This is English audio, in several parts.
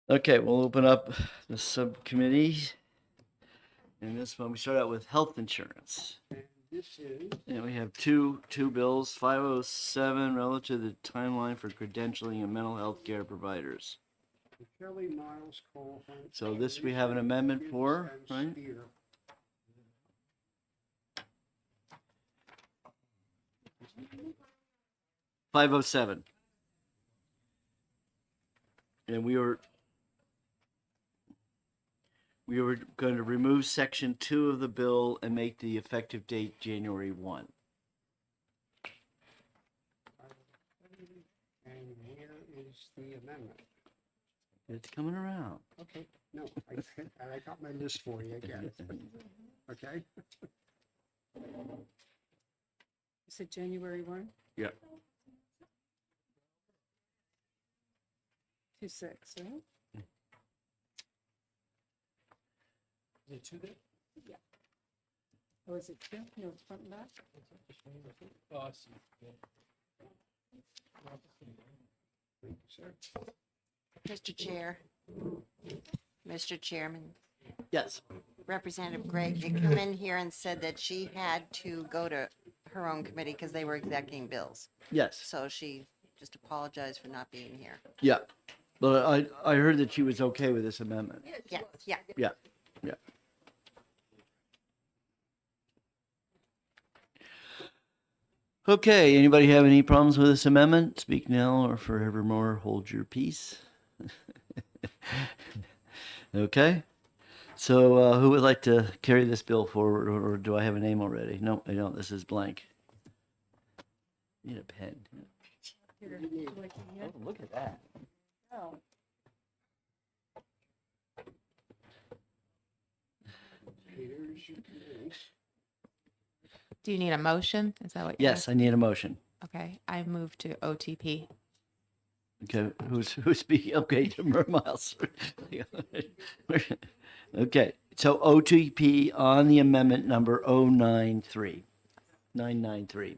Okay, we'll open up the subcommittee. And this one, we start out with health insurance. And this is, And we have two bills, 507 relative to the timeline for credentialing of mental health care providers. Kelly Miles Cole. So this we have an amendment for, right? 507. And we were going to remove section 2 of the bill and make the effective date January 1. And here is the amendment. It's coming around. Okay, no, I got my list for you again. Okay, You said January 1? Yeah. 2/6, right? is it two there? Oh, is it 2? No, it's front and back? Thank you, sir. Mr. Chair, Mr. Chairman, Yes. Representative Gregg had come in here and said that she had to go to her own committee because they were executing bills. Yes. So she just apologized for not being here. Yeah. But I heard that she was okay with this amendment. Yeah, yeah. Yeah. Yeah. Okay, anybody have any problems with this amendment? Speak now or forevermore hold your peace. Okay. So who would like to carry this bill forward, or do I have a name already? No, I don't. This is blank. Need a pen. Here, would you like to hear? Oh, look at that. Oh. Here's your committee. Do you need a motion? Is that what? Yes, I need a motion. Okay, I move to OTP. Okay, who's speaking? Okay, Miles. Okay, so OTP on the amendment number 093. 993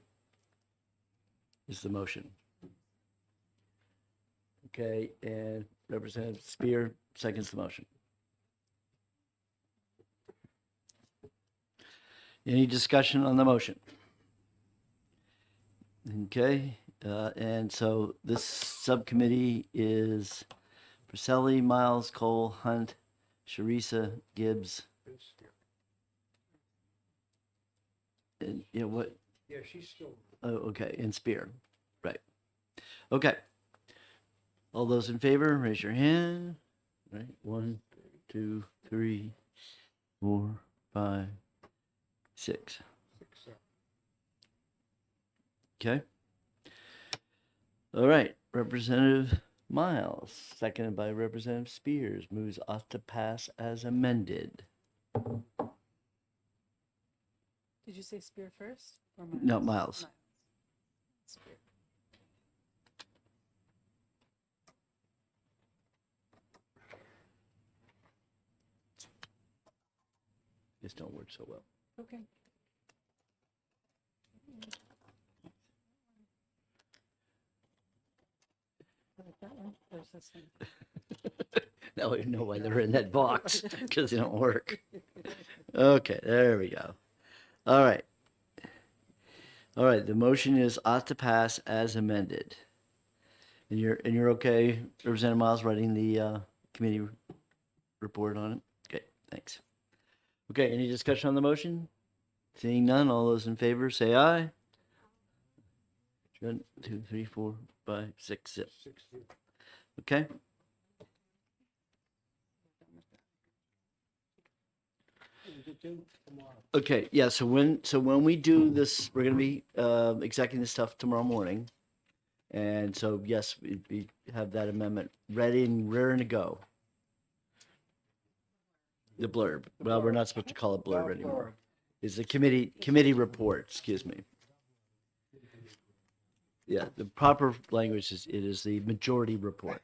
is the motion. Okay, and Representative Spear seconds the motion. Any discussion on the motion? Okay, and so this subcommittee is Priscelli, Miles, Cole, Hunt, Sharisa, Gibbs, This here. and you know what? Yeah, she's still. Oh, okay, and Spear, right? Okay. All those in favor, raise your hand. Right, 1, 2, 3, 4, 5, 6. Okay. All right, Representative Miles, seconded by Representative Spears, moves ought to pass as amended. Did you say Spear first? Or Miles? No, Miles. Spear. This don't work so well. Okay. I like that one. There's this one. Now we know why they're in that box, because they don't work. Okay, there we go. All right. All right, the motion is ought to pass as amended. And you're okay, Representative Miles, writing the committee report on it? Okay, thanks. Okay, any discussion on the motion? Seeing none, all those in favor say aye. 1, 2, 3, 4, 5, 6, 7. 60. Okay. Is it due tomorrow? Okay, yeah, so when we do this, we're gonna be executing this stuff tomorrow morning. And so, yes, we have that amendment ready and raring to go. The blurb. Well, we're not supposed to call it blurb anymore. It's the committee report, excuse me. Yeah, the proper language is, it is the majority report.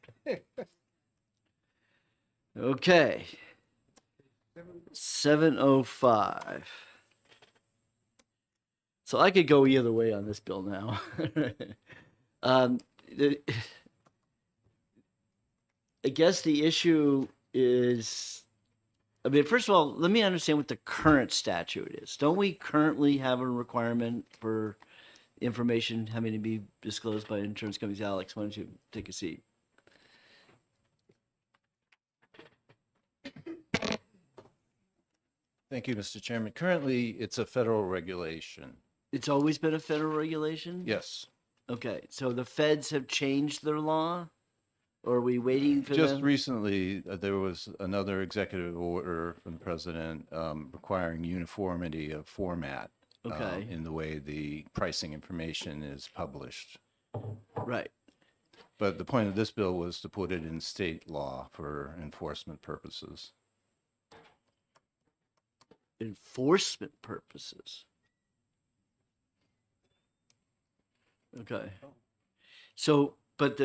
Okay. 705. So I could go either way on this bill now. The- I guess the issue is, I mean, first of all, let me understand what the current statute is. Don't we currently have a requirement for information having to be disclosed by insurance companies? Alex, why don't you take a seat? Thank you, Mr. Chairman. Currently, it's a federal regulation. It's always been a federal regulation? Yes. Okay, so the feds have changed their law? Or are we waiting for Just them? recently, there was another executive order from the president requiring uniformity of format Okay. in the way the pricing information is published. Right. But the point of this bill was to put it in state law for enforcement purposes. Enforcement purposes. Okay. So, but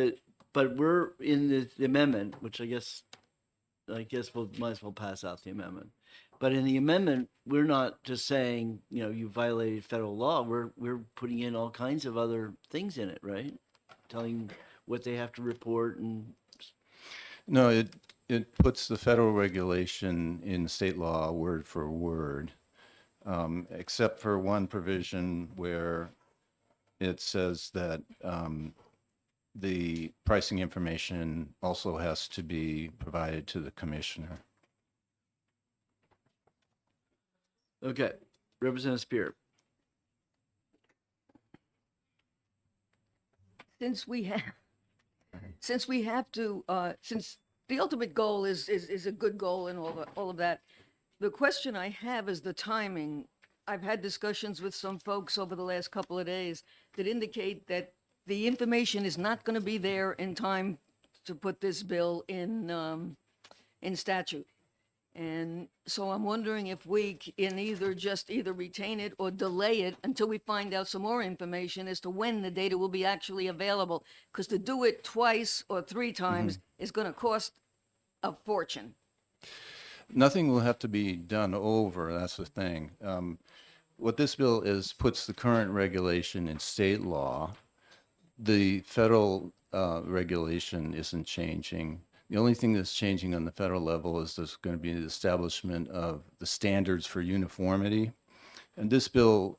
we're in the amendment, which I guess we'll might as well pass out the amendment. But in the amendment, we're not just saying, you know, you violated federal law. We're putting in all kinds of other things in it, right? Telling what they have to report and No, it puts the federal regulation in state law word for word, except for one provision where it says that the pricing information also has to be provided to the commissioner. okay. Representative Spear. Since we have to, since the ultimate goal is a good goal and all of that, the question I have is the timing. I've had discussions with some folks over the last couple of days that indicate that the information is not going to be there in time to put this bill in statute. And so I'm wondering if we can either retain it or delay it until we find out some more information as to when the data will be actually available. Because to do it twice or three times is going to cost a fortune. Nothing will have to be done over, that's the thing. What this bill is, puts the current regulation in state law. The federal regulation isn't changing. The only thing that's changing on the federal level is there's going to be the establishment of the standards for uniformity. And this bill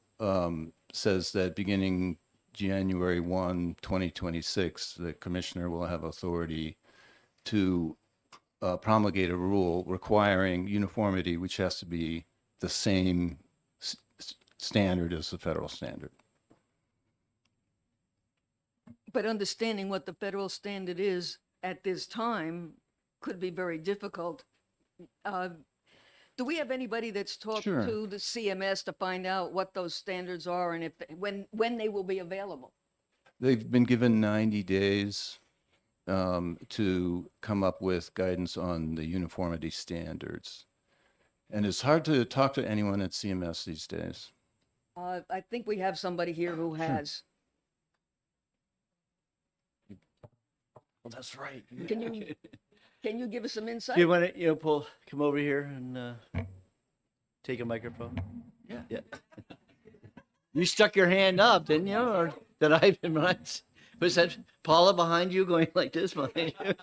says that beginning January 1, 2026, the commissioner will have authority to promulgate a rule requiring uniformity, which has to be the same standard as the federal standard. But understanding what the federal standard is at this time could be very difficult. Do we have anybody that's talked Sure. to the CMS to find out what those standards are and if when they will be available? They've been given 90 days to come up with guidance on the uniformity standards. And it's hard to talk to anyone at CMS these days. I think we have somebody here who has. Well, that's right. Can you give us some insight? Do you want to, come over here and take a microphone? Yeah. Yeah. You stuck your hand up, didn't you? Or did I? Was that Paula behind you going like this behind you?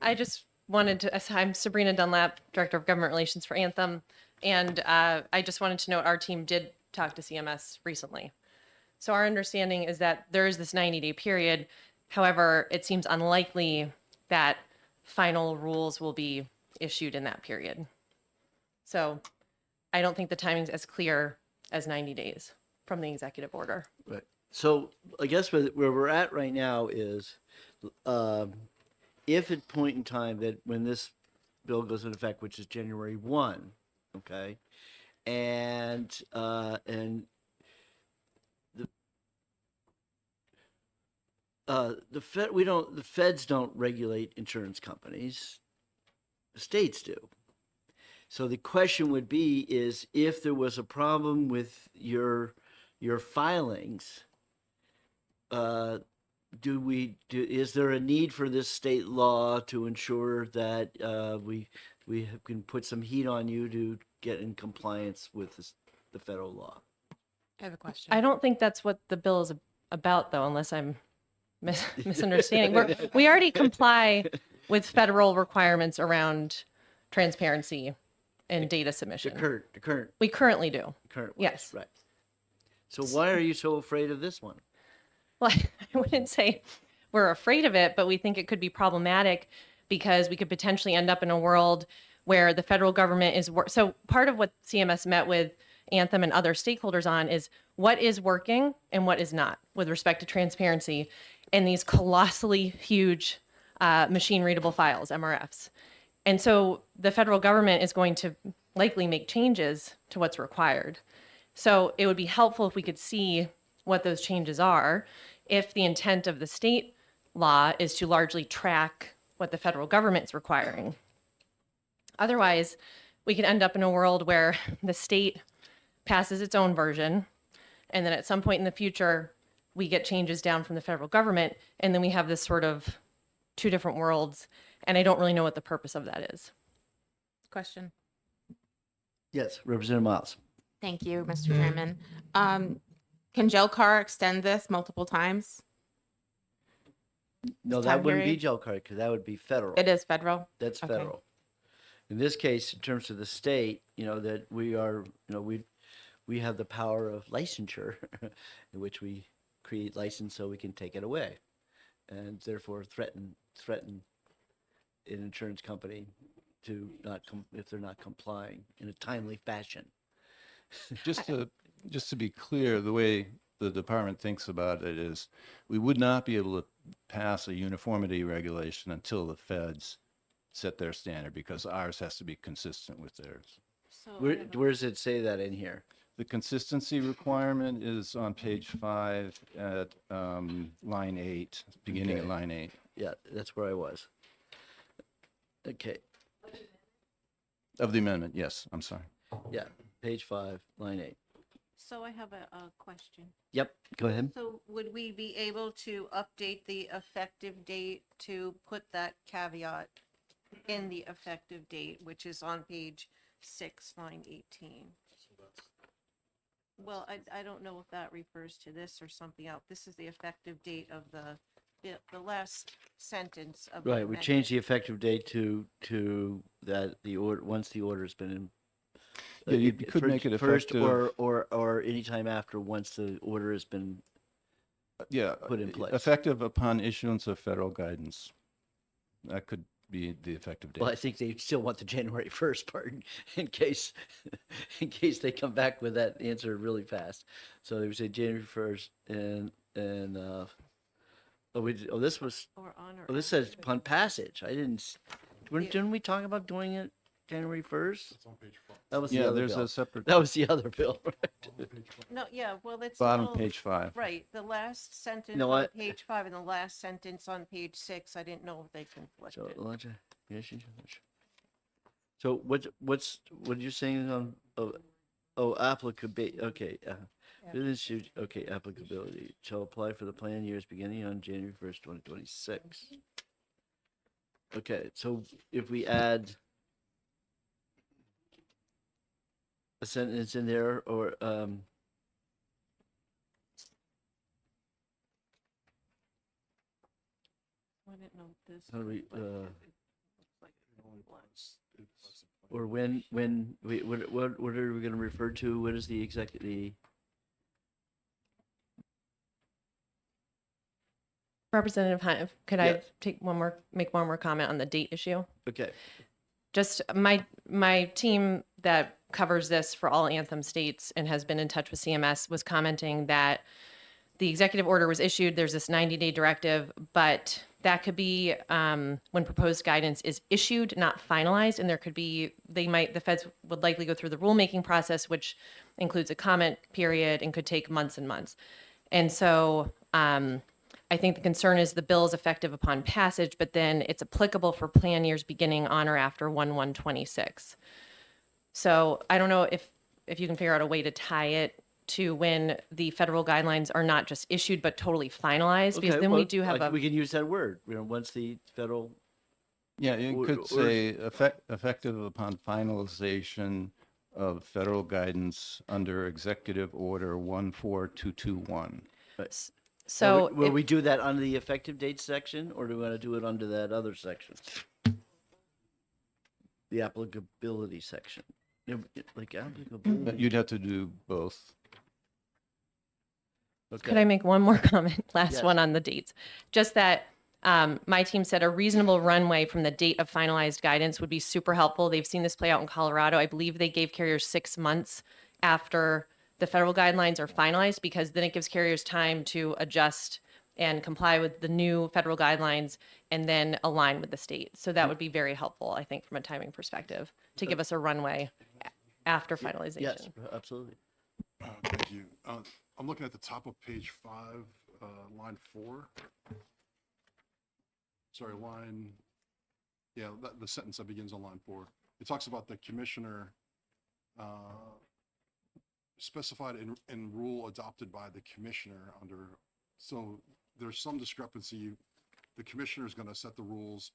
I just wanted to, I'm Sabrina Dunlap, Director of Government Relations for Anthem. And I just wanted to note our team did talk to CMS recently. So our understanding is that there is this 90-day period. However, it seems unlikely that final rules will be issued in that period. So I don't think the timing's as clear as 90 days from the executive order. Right. So I guess where we're at right now is, if at point in time that when this bill goes into effect, which is January 1, okay, and the feds don't regulate insurance companies, the states do. So the question would be is if there was a problem with your filings, is there a need for this state law to ensure that we can put some heat on you to get in compliance with the federal law? I have a question. I don't think that's what the bill is about, though, unless I'm misunderstanding. We already comply with federal requirements around transparency and data The submission. current We currently do. ones, Yes. right. So why are you so afraid of this one? Well, I wouldn't say we're afraid of it, but we think it could be problematic because we could potentially end up in a world where the federal government is so part of what CMS met with Anthem and other stakeholders on is what is working and what is not with respect to transparency in these colossally huge machine readable files, MRFs. And so the federal government is going to likely make changes to what's required. So it would be helpful if we could see what those changes are, if the intent of the state law is to largely track what the federal government's requiring. Otherwise, we could end up in a world where the state passes its own version, and then at some point in the future, we get changes down from the federal government, and then we have this sort of two different worlds, and I don't really know what the purpose of that is. Question. Yes, Representative Miles. Thank you, Mr. Chairman. Can Joe Carr extend this multiple times? No, Time that wouldn't be period? jail card because that would be federal. It is federal. That's Okay. federal. In this case, in terms of the state, that we are, we have the power of licensure in which we create license so we can take it away and therefore threaten an insurance company to not if they're not complying in a timely fashion. Just to be clear, the way the department thinks about it is we would not be able to pass a uniformity regulation until the feds set their standard because ours has to be consistent with theirs. Where does it say that in here? The consistency requirement is on page 5 at line 8, beginning at Okay. line 8. Yeah, that's where I was. Okay, Of the amendment, yes, I'm sorry. yeah, page 5, line 8. So I have a question. Yep, go ahead. So would we be able to update the effective date to put that caveat in the effective date, which is on page 6, line 18? Well, I don't know if that refers to this or something else. This is the effective date of the last sentence of the Right, we changed the amendment. effective date to that the order, once the order's been in. Yeah, you could make it First effective. or anytime after, once the order has been, Yeah, put in place. effective upon issuance of federal guidance. That could be the effective date. well, I think they still want the January 1st part in case, in case they come back with that answer really fast. So they would say January 1st this was, Or on or this after. says upon passage. I didn't, didn't we talk about doing it January 1st? That was the Yeah, other there's bill. a separate, That was the other bill, right? No, yeah, well, it's. a bottom little- page 5. Right, the last sentence know on what? page 5 and the last sentence on page 6, I didn't know if they So, conflicted. Elijah, yes, so what you're saying on, applicability, okay, business should, okay, applicability shall apply for the plan years beginning on January 1st, 2026. Okay, so if we add a sentence in there or, I didn't know this. how do we, conflicted. or when, what are we gonna refer to? What is the executive, Representative Hunt, could I Yes. make one more comment on the date issue? okay, Just my team that covers this for all Anthem states and has been in touch with CMS was commenting that the executive order was issued. There's this 90-day directive, but that could be when proposed guidance is issued, not finalized, and there could be the feds would likely go through the rulemaking process, which includes a comment period and could take months and months. And so I think the concern is the bill is effective upon passage, but then it's applicable for plan years beginning on or after 1/1/26. So I don't know if you can figure out a way to tie it to when the federal guidelines are not just issued but totally finalized, because okay, then we well, do have we can use that word, once the federal, Yeah, you Or- could or- say effective upon finalization of federal guidance under Executive Order 14221. So Will if- we do that under the effective date section, or do we want to do it under that other section? The applicability section. Yeah, like applicability. You'd have to do both. Could I make one more comment? Last Yes. one on the dates. Just that my team said a reasonable runway from the date of finalized guidance would be super helpful. They've seen this play out in Colorado. I believe they gave carriers 6 months after the federal guidelines are finalized, because then it gives carriers time to adjust and comply with the new federal guidelines and then align with the state. So that would be very helpful, I think, from a timing perspective, to give us a runway after finalization. Yes, absolutely. Thank you. I'm looking at the top of page 5, line 4. Sorry, the sentence that begins on line 4. It talks about the commissioner specified in rule adopted by the commissioner under, so there's some discrepancy. The commissioner is going to set the rules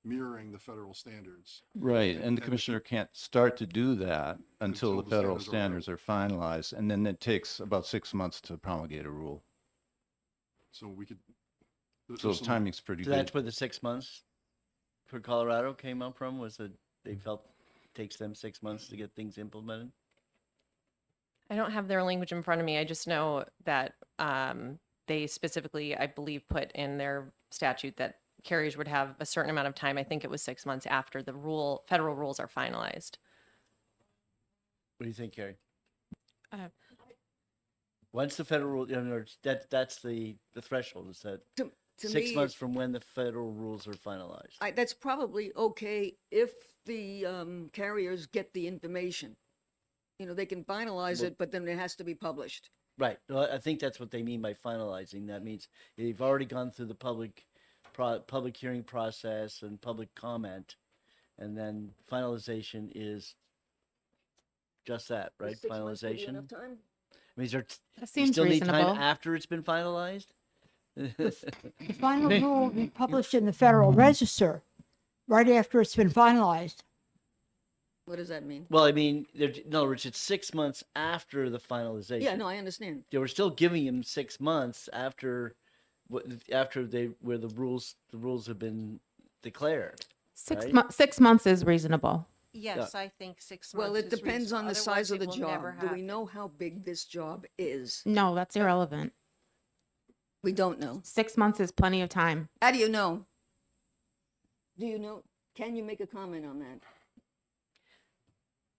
mirroring the federal standards. Right, and the And- commissioner can't start to do that until the the federal standards standards are finalized, and then it takes about 6 months to promulgate a rule. So we could. there's So some- timing's pretty So that's good. where the 6 months for Colorado came up from, was that they felt it takes them 6 months to get things implemented? I don't have their language in front of me. I just know that they specifically, I believe, put in their statute that carriers would have a certain amount of time. I think it was 6 months after the federal rules are finalized. What do you think, Carrie? Uh, Once the federal, that's the threshold, is that To 6 me, months from when the federal rules are finalized? that's probably okay if the carriers get the information. You know, they can finalize Well- it, but then it has to be published. Right. No, I think that's what they mean by finalizing. That means they've already gone through the public hearing process and public comment, and then finalization is just that, right? Is 6 months give you Finalization. enough time? I mean, is there, That you seems still need time reasonable. after it's been finalized? The final rule will be published in the Federal Register right after it's been finalized. What does that mean? Well, I mean, in other words, it's 6 months after the finalization. Yeah, no, I understand. They were still giving him 6 months after where the rules have been declared. Right? 6 months is reasonable. Yes, I think 6 months. Well, it is depends on reasonable. the size of the Otherwise, it will never job. Do we happen. know how big this job is? No, that's irrelevant. We don't know. 6 months is plenty of time. How do you know? Do you know? Can you make a comment on that?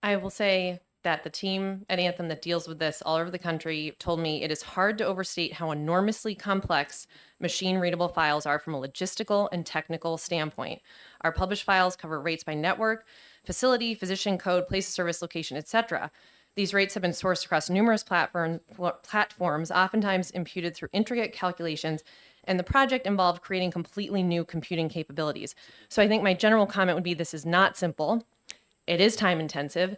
I will say that the team at Anthem that deals with this all over the country told me it is hard to overstate how enormously complex machine readable files are from a logistical and technical standpoint. Our published files cover rates by network, facility, physician code, place of service, location, etc. These rates have been sourced across numerous platforms, oftentimes imputed through intricate calculations, and the project involved creating completely new computing capabilities. So I think my general comment would be this is not simple. It is time intensive,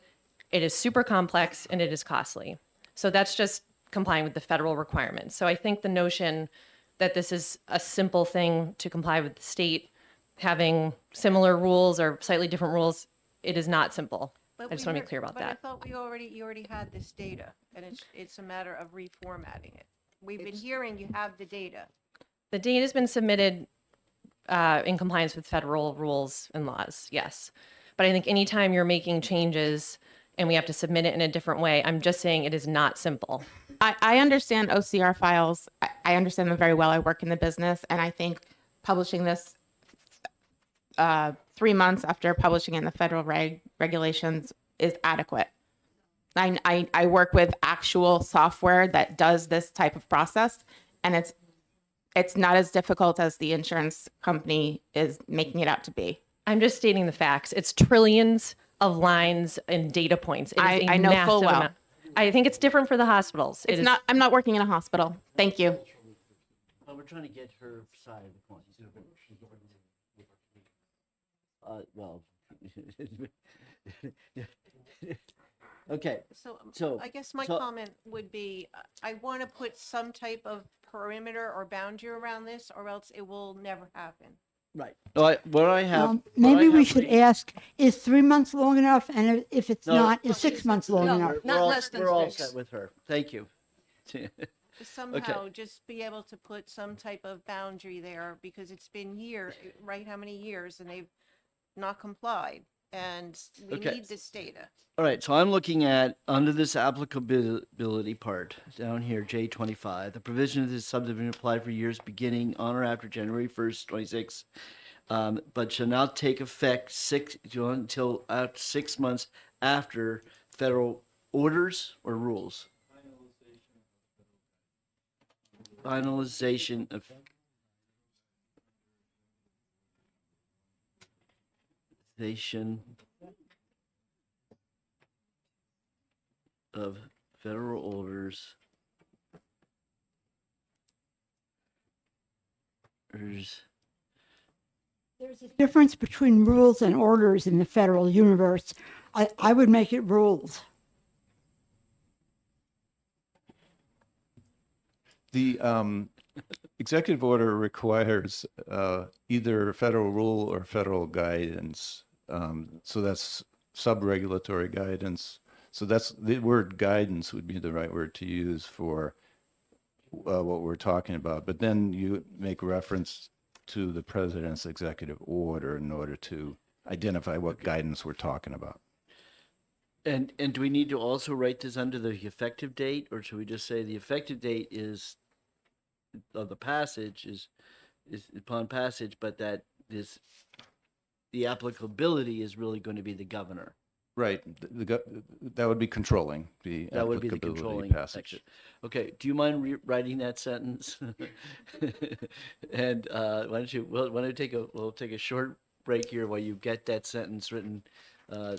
it is super complex, and it is costly. So that's just complying with the federal requirements. So I think the notion that this is a simple thing to comply with the state having similar rules or slightly different rules, it is not simple. But I just we want to heard- be clear about but I that. thought you already had this data, and it's a matter of reformatting it. We've been hearing you have the data. The data has been submitted in compliance with federal rules and laws, yes. But I think anytime you're making changes and we have to submit it in a different way, I'm just saying it is not simple. I understand OCR files. I understand them very well. I work in the business, and I think publishing this 3 months after publishing it in the federal regulations is adequate. I work with actual software that does this type of process, and it's not as difficult as the insurance company is making it out to be. I'm just stating the facts. It's trillions of lines and data points. It is a I know full massive well. amount. I think it's different for the hospitals. It It's is- not. I'm not working in a hospital. Thank you. Well, we're trying to get her side of the coin. Well. Okay, So So- I guess my so- comment would be, I want to put some type of perimeter or boundary around this, or else it will never happen. right. No, what I have. Maybe we should ask, is 3 months long enough? And if it's No, not, is 6 months long No. enough? Not less than We're all 6. set with her. Thank you. somehow just be able to put some type of boundary there, because it's been right, how many years, and they've not complied, and we Okay. need this data. All right, so I'm looking at, under this applicability part, down here, J25, the provision of this subdivision apply for years beginning on or after January 1st, 26, but shall not take effect until 6 months after federal orders or rules? Finalization of of federal orders There's a difference between rules and orders in the federal universe. I would make it rules. The executive order requires either federal rule or federal guidance. So that's sub-regulatory guidance. So that's the word guidance would be the right word to use for what we're talking about. But then you make reference to the president's executive order in order to identify what guidance we're talking about. And do we need to also write this under the effective date, or should we just say the effective date is of the passage is upon passage, but that the applicability is really going to be the governor? Right. That would be controlling the That would be the applicability controlling passage. section. Okay, do you mind writing that sentence? And why don't you, we'll take a short break here while you get that sentence written,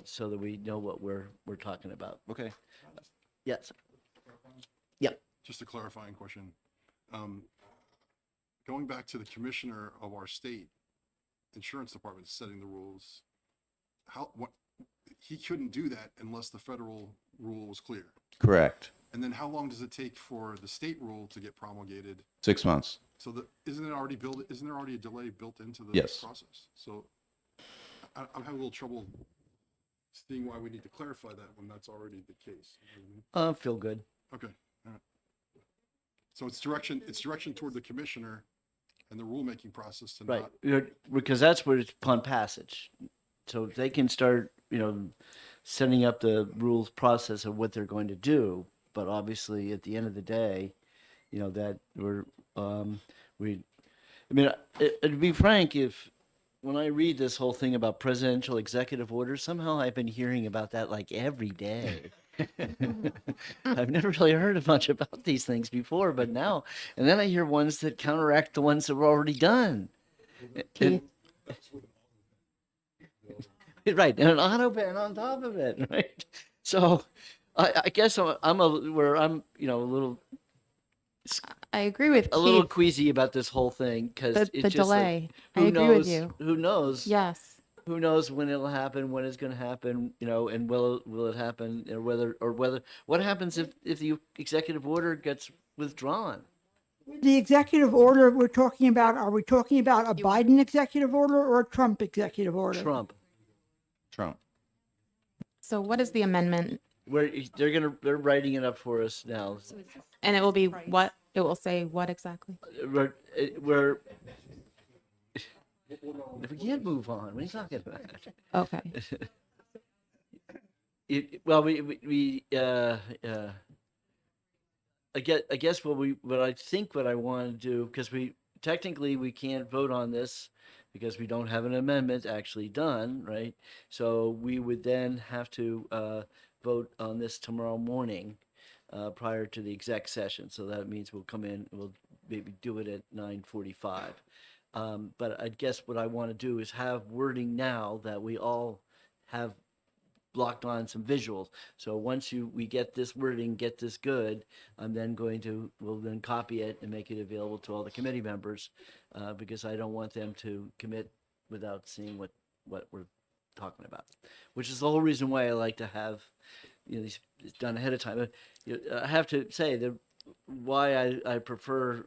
so that we know what we're talking about. Okay. Yes. Yep. Just a clarifying question. Going back to the commissioner of our state insurance department setting the rules, he couldn't do that unless the federal rule was clear. Correct. And then how long does it take for the state rule to get promulgated? 6 months. So isn't there already a delay built into the Yes. process? So I'm having a little trouble seeing why we need to clarify that when that's already the case. You know what I mean? Feel good. Okay, all right. So it's direction toward the commissioner and the rulemaking process to Right, not, because that's where it's upon passage. So they can start, setting up the rules process of what they're going to do. But obviously, at the end of the day, that to be frank, when I read this whole thing about presidential executive orders, somehow I've been hearing about that like every day. I've never really heard much about these things before, but now, and then I hear ones that counteract the ones that were already done. Keith, Right, and an auto ban on top of it, right? So, I guess I'm a little I agree with a little Keith. queasy about this whole thing because The it's just delay. Like, I agree with you. Who knows? Yes. Who knows when it'll happen? When it's going to happen? And will it happen? Or whether what happens if the executive order gets withdrawn? The executive order we're talking about, are we talking about a Biden executive order or a Trump executive order? Trump, So what is the amendment? where they're writing it up for us now. And it will be what? It will say what exactly? We're we can't move on. What are you talking about? Okay. I guess what I want to do, because we can't vote on this because we don't have an amendment actually done, right? So we would then have to vote on this tomorrow morning prior to the exec session. So that means we'll come in, we'll maybe do it at 9:45. But I guess what I want to do is have wording now that we all have blocked on some visuals. So once we get this wording, get this good, we'll then copy it and make it available to all the committee members, because I don't want them to commit without seeing what we're talking about, which is the whole reason why I like to have, these done ahead of time. I have to say that why I prefer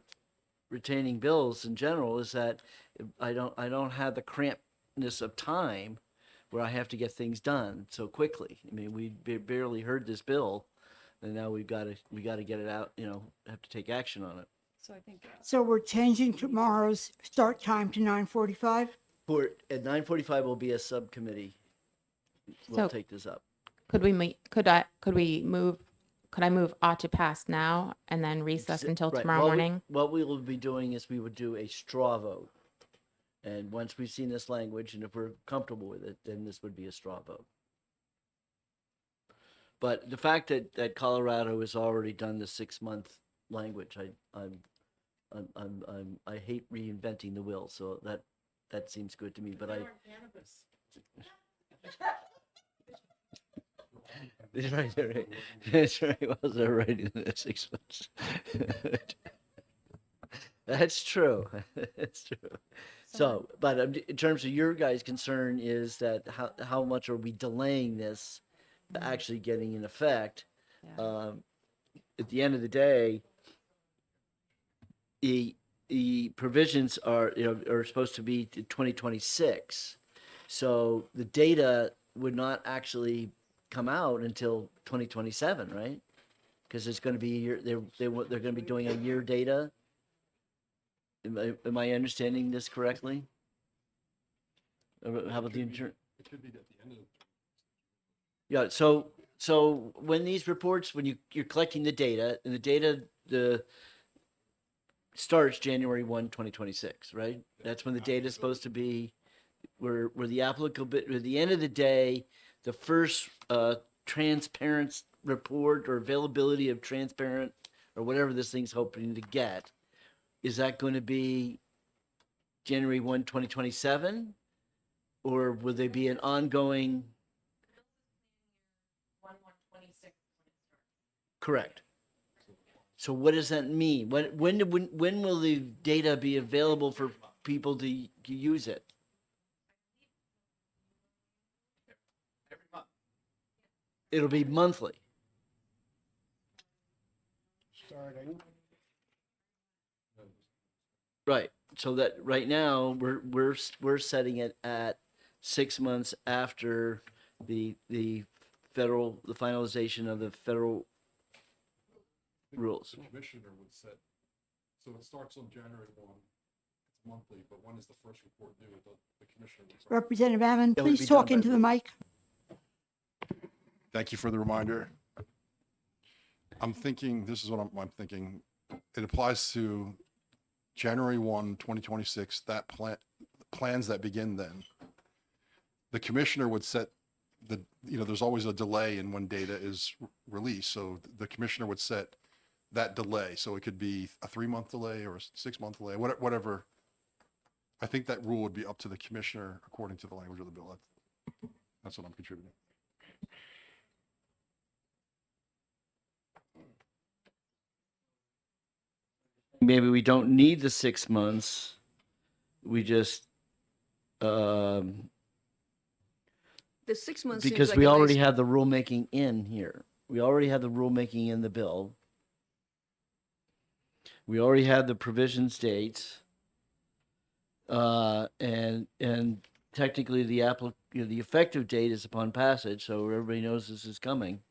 retaining bills in general is that I don't have the crampedness of time where I have to get things done so quickly. I mean, we barely heard this bill and now we got to get it out, have to take action on it. So I think So we're changing tomorrow's start time to 9:45? At 9:45 will be a subcommittee. We'll So- take this up. Could I move ought to pass now and then recess until Right. tomorrow morning? What we will be doing is we would do a straw vote. And once we've seen this language, and if we're comfortable with it, then this would be a straw vote. But the fact that Colorado has already done the 6-month language, I hate reinventing the wheel, so that seems good to me, but That's right. That's right. Well, they're right in the 6 months. That's true. That's true. So, but in terms of your guys' concern is that how much are we delaying this to actually getting in effect? At the end of the day, the provisions are supposed to be to 2026. So the data would not actually come out until 2027, right? Because it's going to be a year. They're going to be doing a year data. Am I understanding this correctly? How about the insurance? It could be at the end of. Yeah. So when these reports, when you're collecting the data, and the starts January 1, 2026, right? That's when the data is supposed to be. Where the applicable, at the end of the day, the first transparent report or availability of transparent or whatever this thing's hoping to get, is that going to be January 1, 2027? Or will there be an ongoing? Correct. So what does that mean? When will the data be available for people to use it? It'll be monthly. Starting. Right. So that right now we're setting it at 6 months after the finalization of the federal rules. The commissioner would set, so it starts on January 1, it's monthly, but when is the first report due? The commissioner would. Representative Ammon, That would be please done talk by into the mic. Thank you for the reminder. I'm thinking, this is what I'm thinking. It applies to January 1, 2026, that plans that begin then. The commissioner would set there's always a delay in when data is released. So the commissioner would set that delay. So it could be a 3-month delay or a 6-month delay, whatever. I think that rule would be up to the commissioner according to the language of the bill. That's what I'm contributing. Maybe we don't need the 6 months. We just, the 6 months seems because like we a nice- already have the rulemaking in here. We already have the rulemaking in the bill. We already have the provision states. And technically the the effective date is upon passage, so everybody knows this is coming.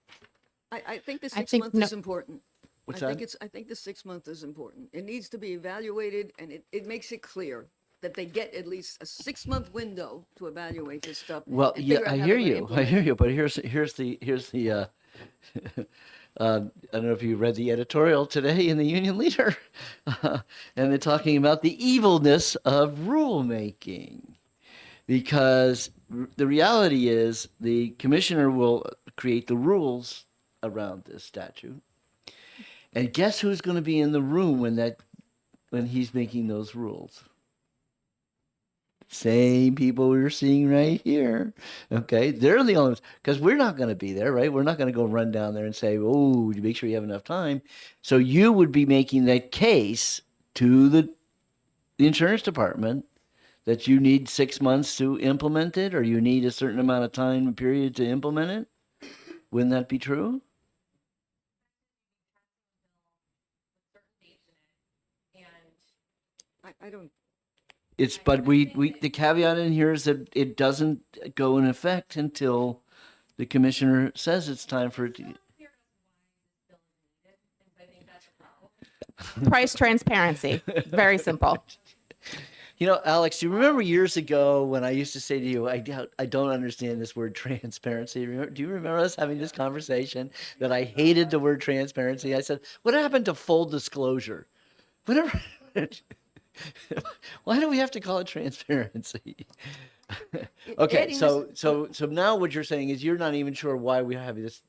I think the I 6 think month no- is important. What's I that? think I think the 6 month is important. It needs to be evaluated, and it makes it clear that they get at least a 6-month window to evaluate this stuff. Well, and yeah, figure out I how hear they're gonna you. I implement hear it. you. But here's the I don't know if you read the editorial today in the Union Leader, and they're talking about the evilness of rulemaking, because the reality is the commissioner will create the rules around this statute, and guess who's going to be in the room when he's making those rules? Same people we're seeing right here. Okay. They're the only ones, because we're not going to be there, right? We're not going to go run down there and say, oh, make sure you have enough time. So you would be making that case to the insurance department that you need 6 months to implement it, or you need a certain amount of time period to implement it. Wouldn't that be true? I don't. But the caveat in here is that it doesn't go in effect until the commissioner says it's time for it to. Price transparency. Very simple. You know, Alex, do you remember years ago when I used to say to you, I don't understand this word transparency? Do you remember us having this conversation that I hated the word transparency? I said, what happened to full disclosure? Whatever. Why do we have to call it transparency? Okay, Adding so now what you're saying is you're not even sure why we have this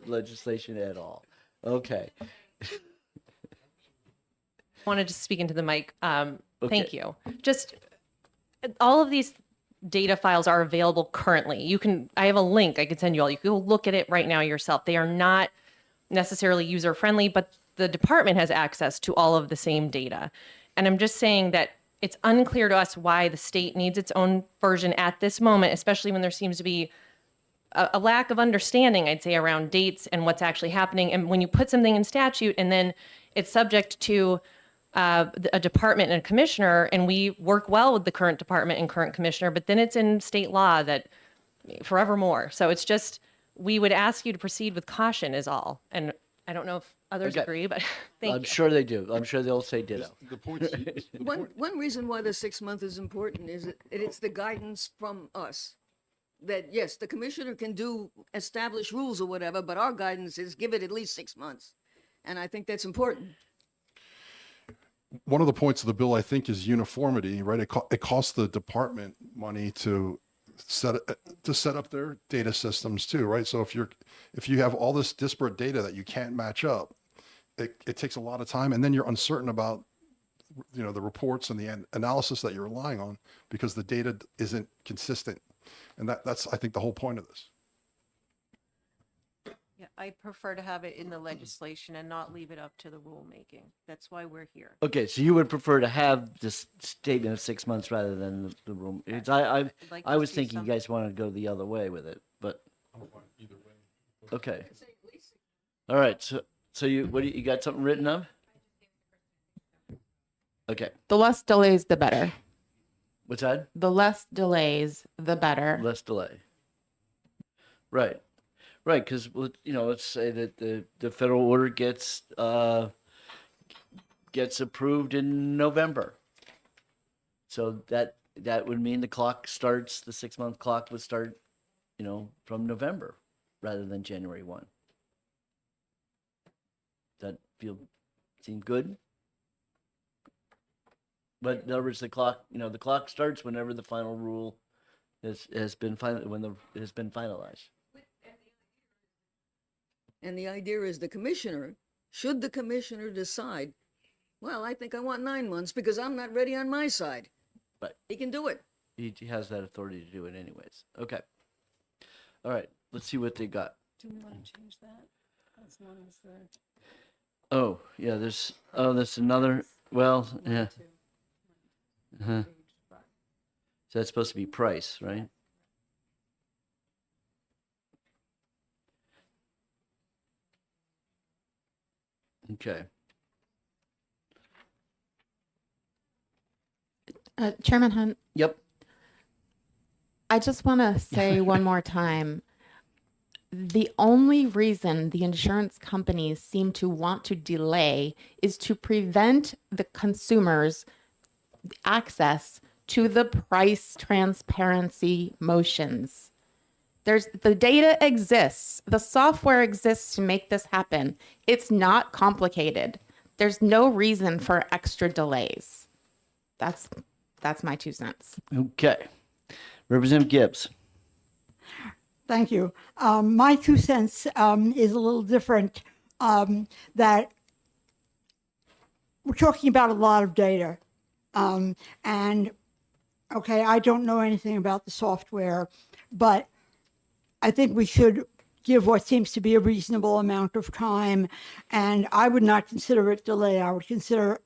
legislation at all. Okay. Wanted to speak into the mic. Thank Okay. you. Just all of these data files are available currently. I have a link I could send you all. You can go look at it right now yourself. They are not necessarily user friendly, but the department has access to all of the same data. And I'm just saying that it's unclear to us why the state needs its own version at this moment, especially when there seems to be a lack of understanding, I'd say, around dates and what's actually happening. And when you put something in statute and then it's subject to a department and a commissioner, and we work well with the current department and current commissioner, but then it's in state law that forevermore. So it's just, we would ask you to proceed with caution is all. And I don't know if others Okay. agree, but thank I'm you. sure they do. I'm sure they'll say ditto. The point, One reason why the 6 month is important is that it's the guidance from us. That yes, the commissioner can establish rules or whatever, but our guidance is give it at least 6 months. And I think that's important. one of the points of the bill, I think, is uniformity, right? It costs the department money to set up their data systems too, right? So if you have all this disparate data that you can't match up, it takes a lot of time, and then you're uncertain about, you know, the reports and the analysis that you're relying on because the data isn't consistent, and that's I think the whole point of this. Yeah, I prefer to have it in the legislation and not leave it up to the rulemaking. That's why we're here. Okay, so you would prefer to have this statement of 6 months rather than the room. It's, like I to was see thinking some- you guys want to go the other way with it, but okay. All right, so you got something written up? Okay, The less delays, the better. what's that? The less delays, the better. Less delay. Right, right, because you know, let's say that the federal order gets approved in November. So that would mean the clock starts, the 6 month clock would start, you know, from November rather than January 1. That seem good? But in other words, the clock starts whenever the final rule has been finalized. And the idea is should the commissioner decide, well, I think I want 9 months because I'm not ready on my side. Right. He can do it. He has that authority to do it anyways. Okay. All right, let's see what they got. Do we want to change that? As long as the. Oh, yeah, there's another, well, yeah. Uh-huh. So that's supposed to be price, right? Okay. Chairman Hunt, Yep. I just want to say one more time, the only reason the insurance companies seem to want to delay is to prevent the consumers access to the price transparency motions. The data exists. The software exists to make this happen. It's not complicated. There's no reason for extra delays. That's my 2 cents. Okay. Representative Gibbs. Thank you. My 2 cents is a little different. That we're talking about a lot of data, and okay, I don't know anything about the software, but I think we should give what seems to be a reasonable amount of time, and I would not consider it delay. I would consider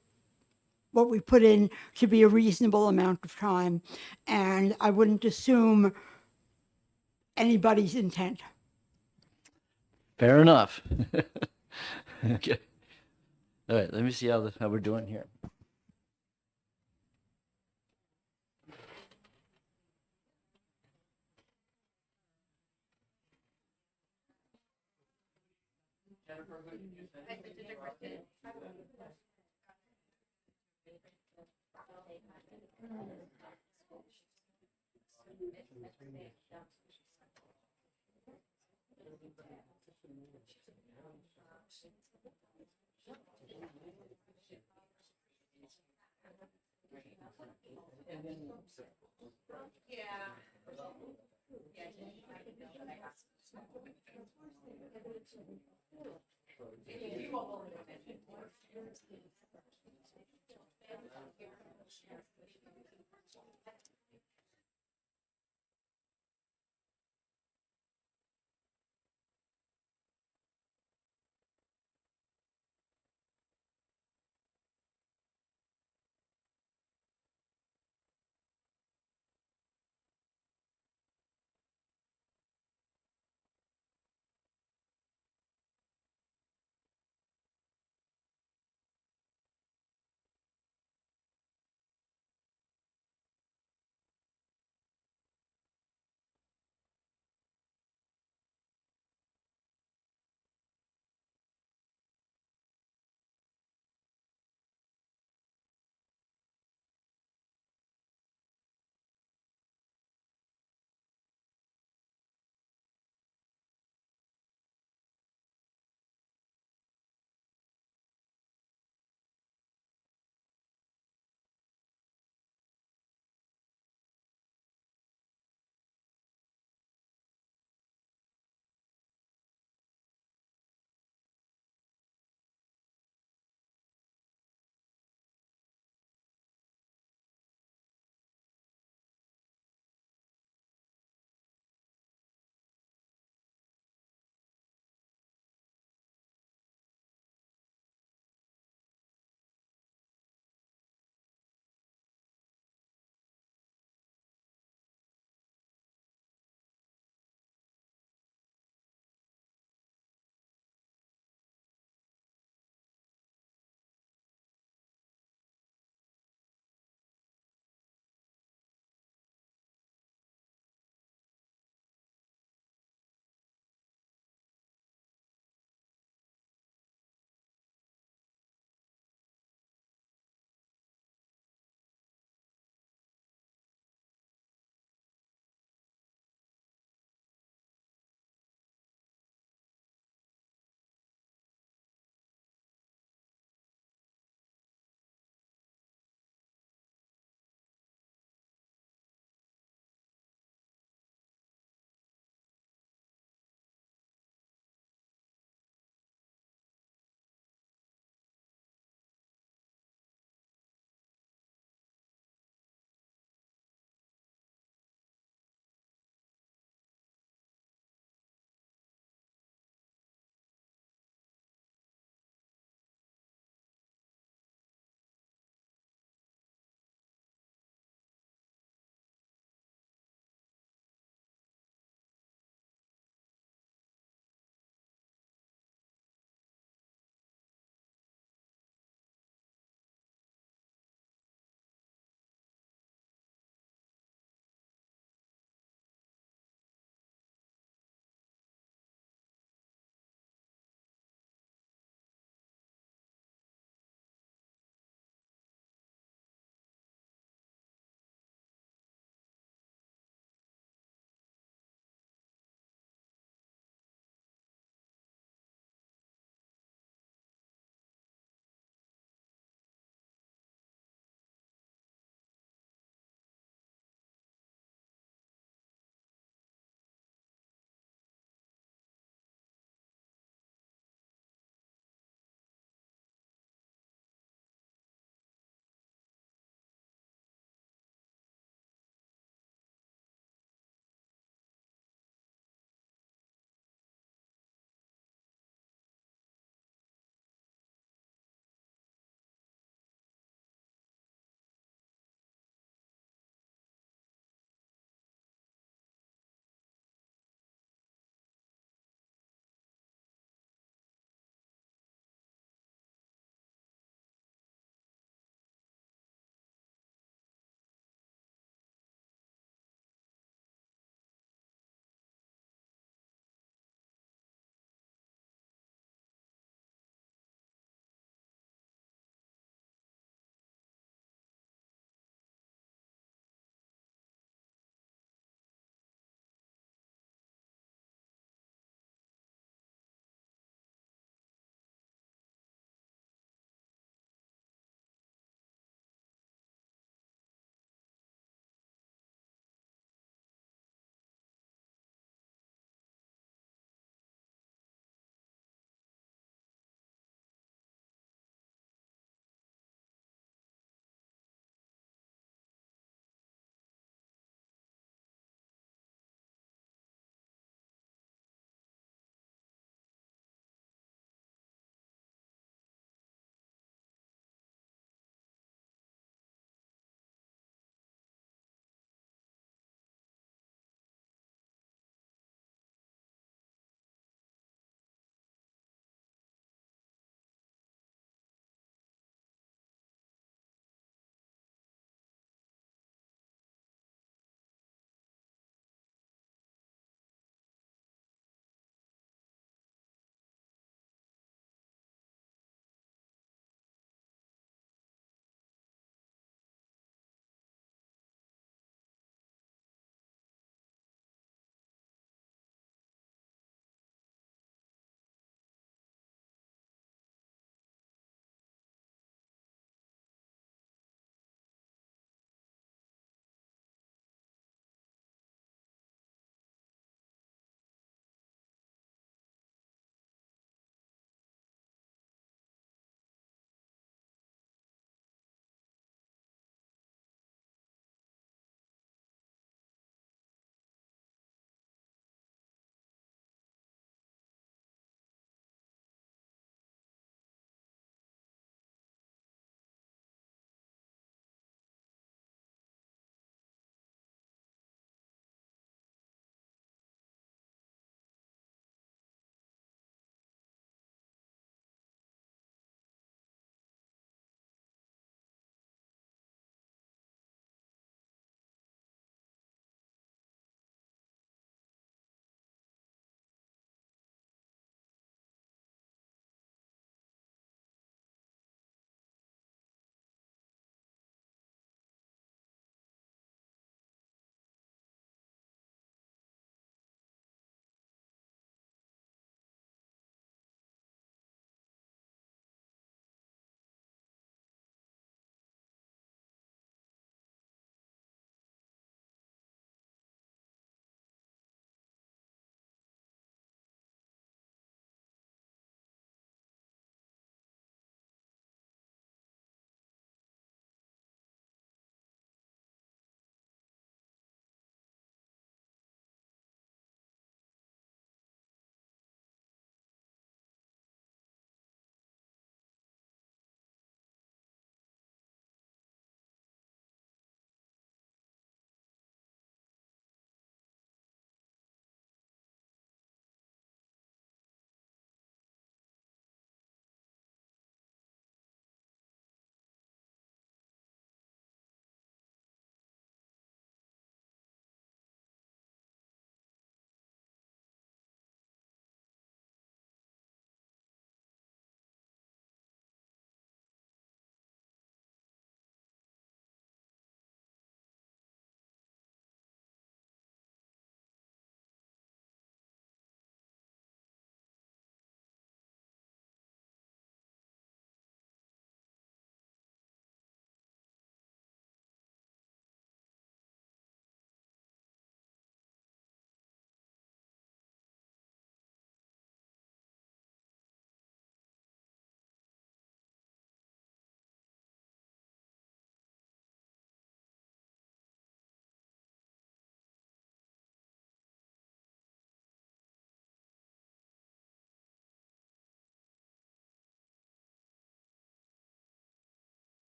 what we put in to be a reasonable amount of time, and I wouldn't assume anybody's intent. Fair enough. Okay. All right, let me see how we're doing here.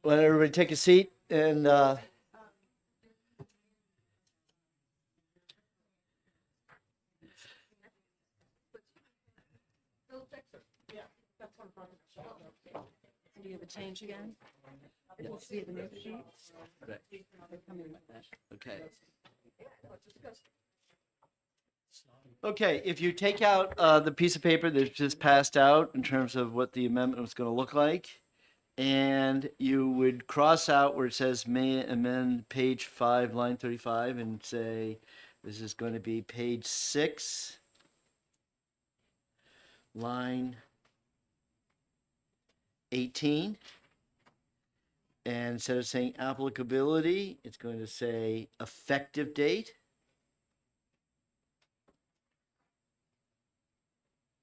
let everybody take a seat and Do you have a change again? okay. Okay, if you take out the piece of paper that's just passed out in terms of what the amendment was going to look like, and you would cross out where it says may amend page 5, line 35, and say this is going to be page 6, line 18. And instead of saying applicability, it's going to say effective date.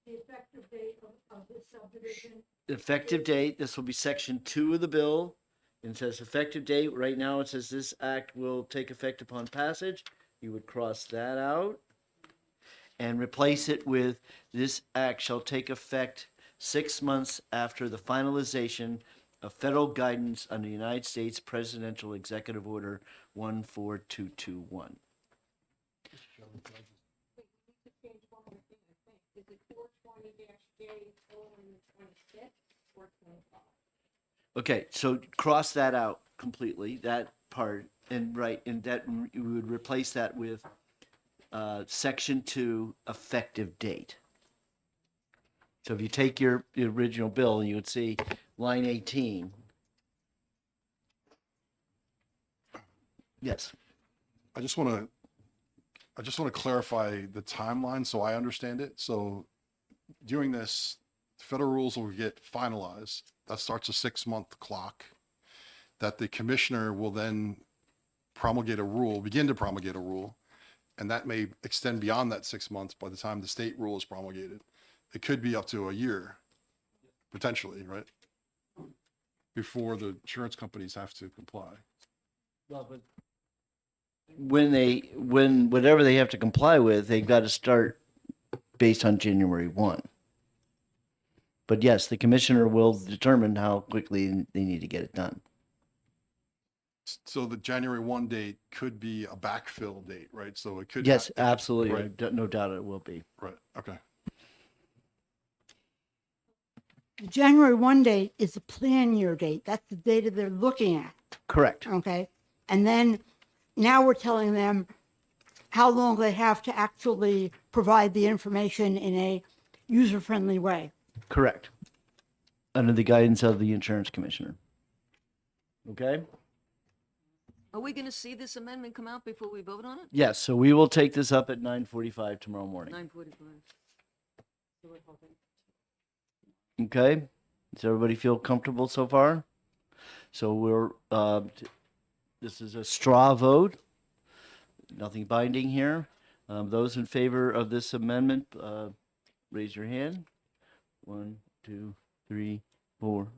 The effective date of this subdivision. Effective date, this will be section 2 of the bill. And it says effective date. Right now it says this act will take effect upon passage. You would cross that out and replace it with this act shall take effect 6 months after the finalization of federal guidance under the United States Presidential Executive Order 14221. Okay, so cross that out completely, that part, and that you would replace that with section 2 effective date. So if you take your original bill, you would see line 18. Yes. I just want to clarify the timeline so I understand it. So during this, federal rules will get finalized. That starts a 6-month clock that the commissioner will then begin to promulgate a rule. And that may extend beyond that 6 months by the time the state rule is promulgated. It could be up to a year, potentially, right? Before the insurance companies have to comply. Well, but when whatever they have to comply with, they've got to start based on January 1. But yes, the commissioner will determine how quickly they need to get it done. So the January 1 date could be a backfill date, right? So it could. Yes, absolutely. Right. No doubt it will be. Right, okay. The January 1 date is the plan year date. That's the data they're looking at, Correct. okay? And then now we're telling them how long they have to actually provide the information in a user-friendly way. Correct. Under the guidance of the insurance commissioner. Okay? Are we going to see this amendment come out before we vote on it? Yes, so we will take this up at 9:45 tomorrow morning. 9:45. Okay? Does everybody feel comfortable so far? So this is a straw vote. Nothing binding here. Those in favor of this amendment, raise your hand. 1, 2, 3, 4,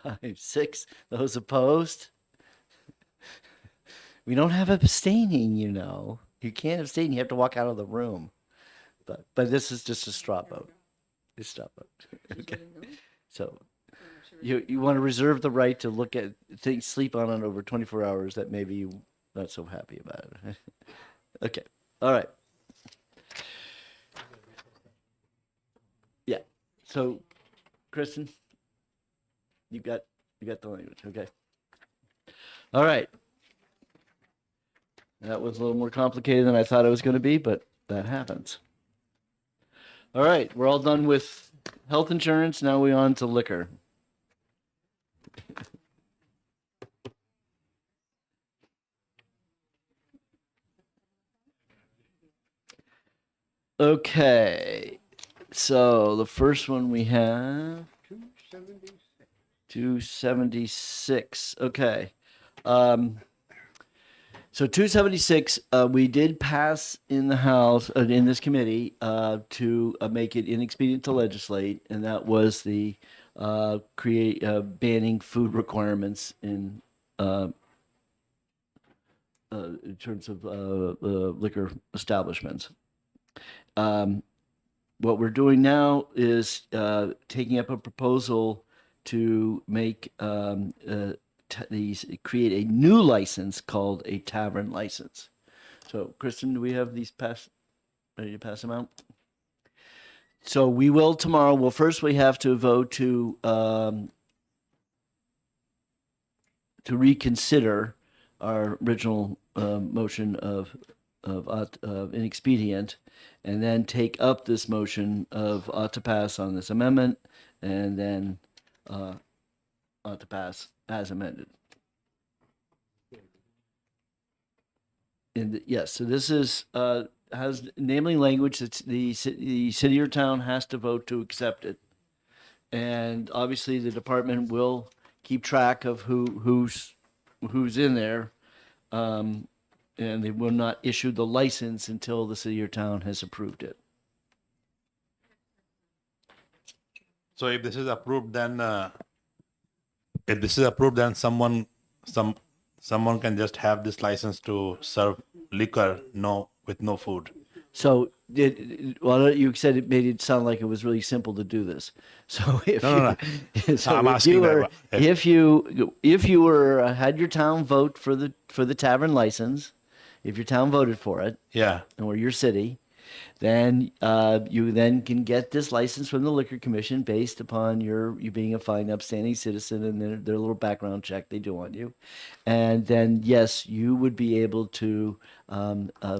5, 6. Those opposed? We don't have abstaining, you know. You can't abstain. You have to walk out of the room. But this is just a straw vote. It's a straw vote. Okay. So you want to reserve the right to look at sleep on it over 24 hours that maybe you're not so happy about it. Okay. All right. Yeah. So, Kristen, you got the language. Okay. All right. That was a little more complicated than I thought it was going to be, but that happens. All right, we're all done with health insurance. Now we're on to liquor. Okay, so the first one we have 276. Okay. So 276, we did pass in the House, in this committee, to make it inexpedient to legislate, and that was the banning food requirements in terms of liquor establishments. What we're doing now is taking up a proposal to make create a new license called a tavern license. So, Kristen, do we have these ready to pass them out? So we will tomorrow. Well, first we have to vote to reconsider our original motion of inexpedient, and then take up this motion of ought to pass on this amendment, and then ought to pass as amended. Yes, so this is has enabling language that the city or town has to vote to accept it, and obviously the department will keep track of who's in there, and they will not issue the license until the city or town has approved it. So if this is approved, then someone can just have this license to serve liquor, with no food. So you said it made it sound like it was really simple to do this. So if No. so I'm if asking you were, that. if you were had your town vote for the tavern license, if your town voted for it, Yeah. or your city, then you then can get this license from the liquor commission based upon you being a fine upstanding citizen and their little background check they do on you, and then yes, you would be able to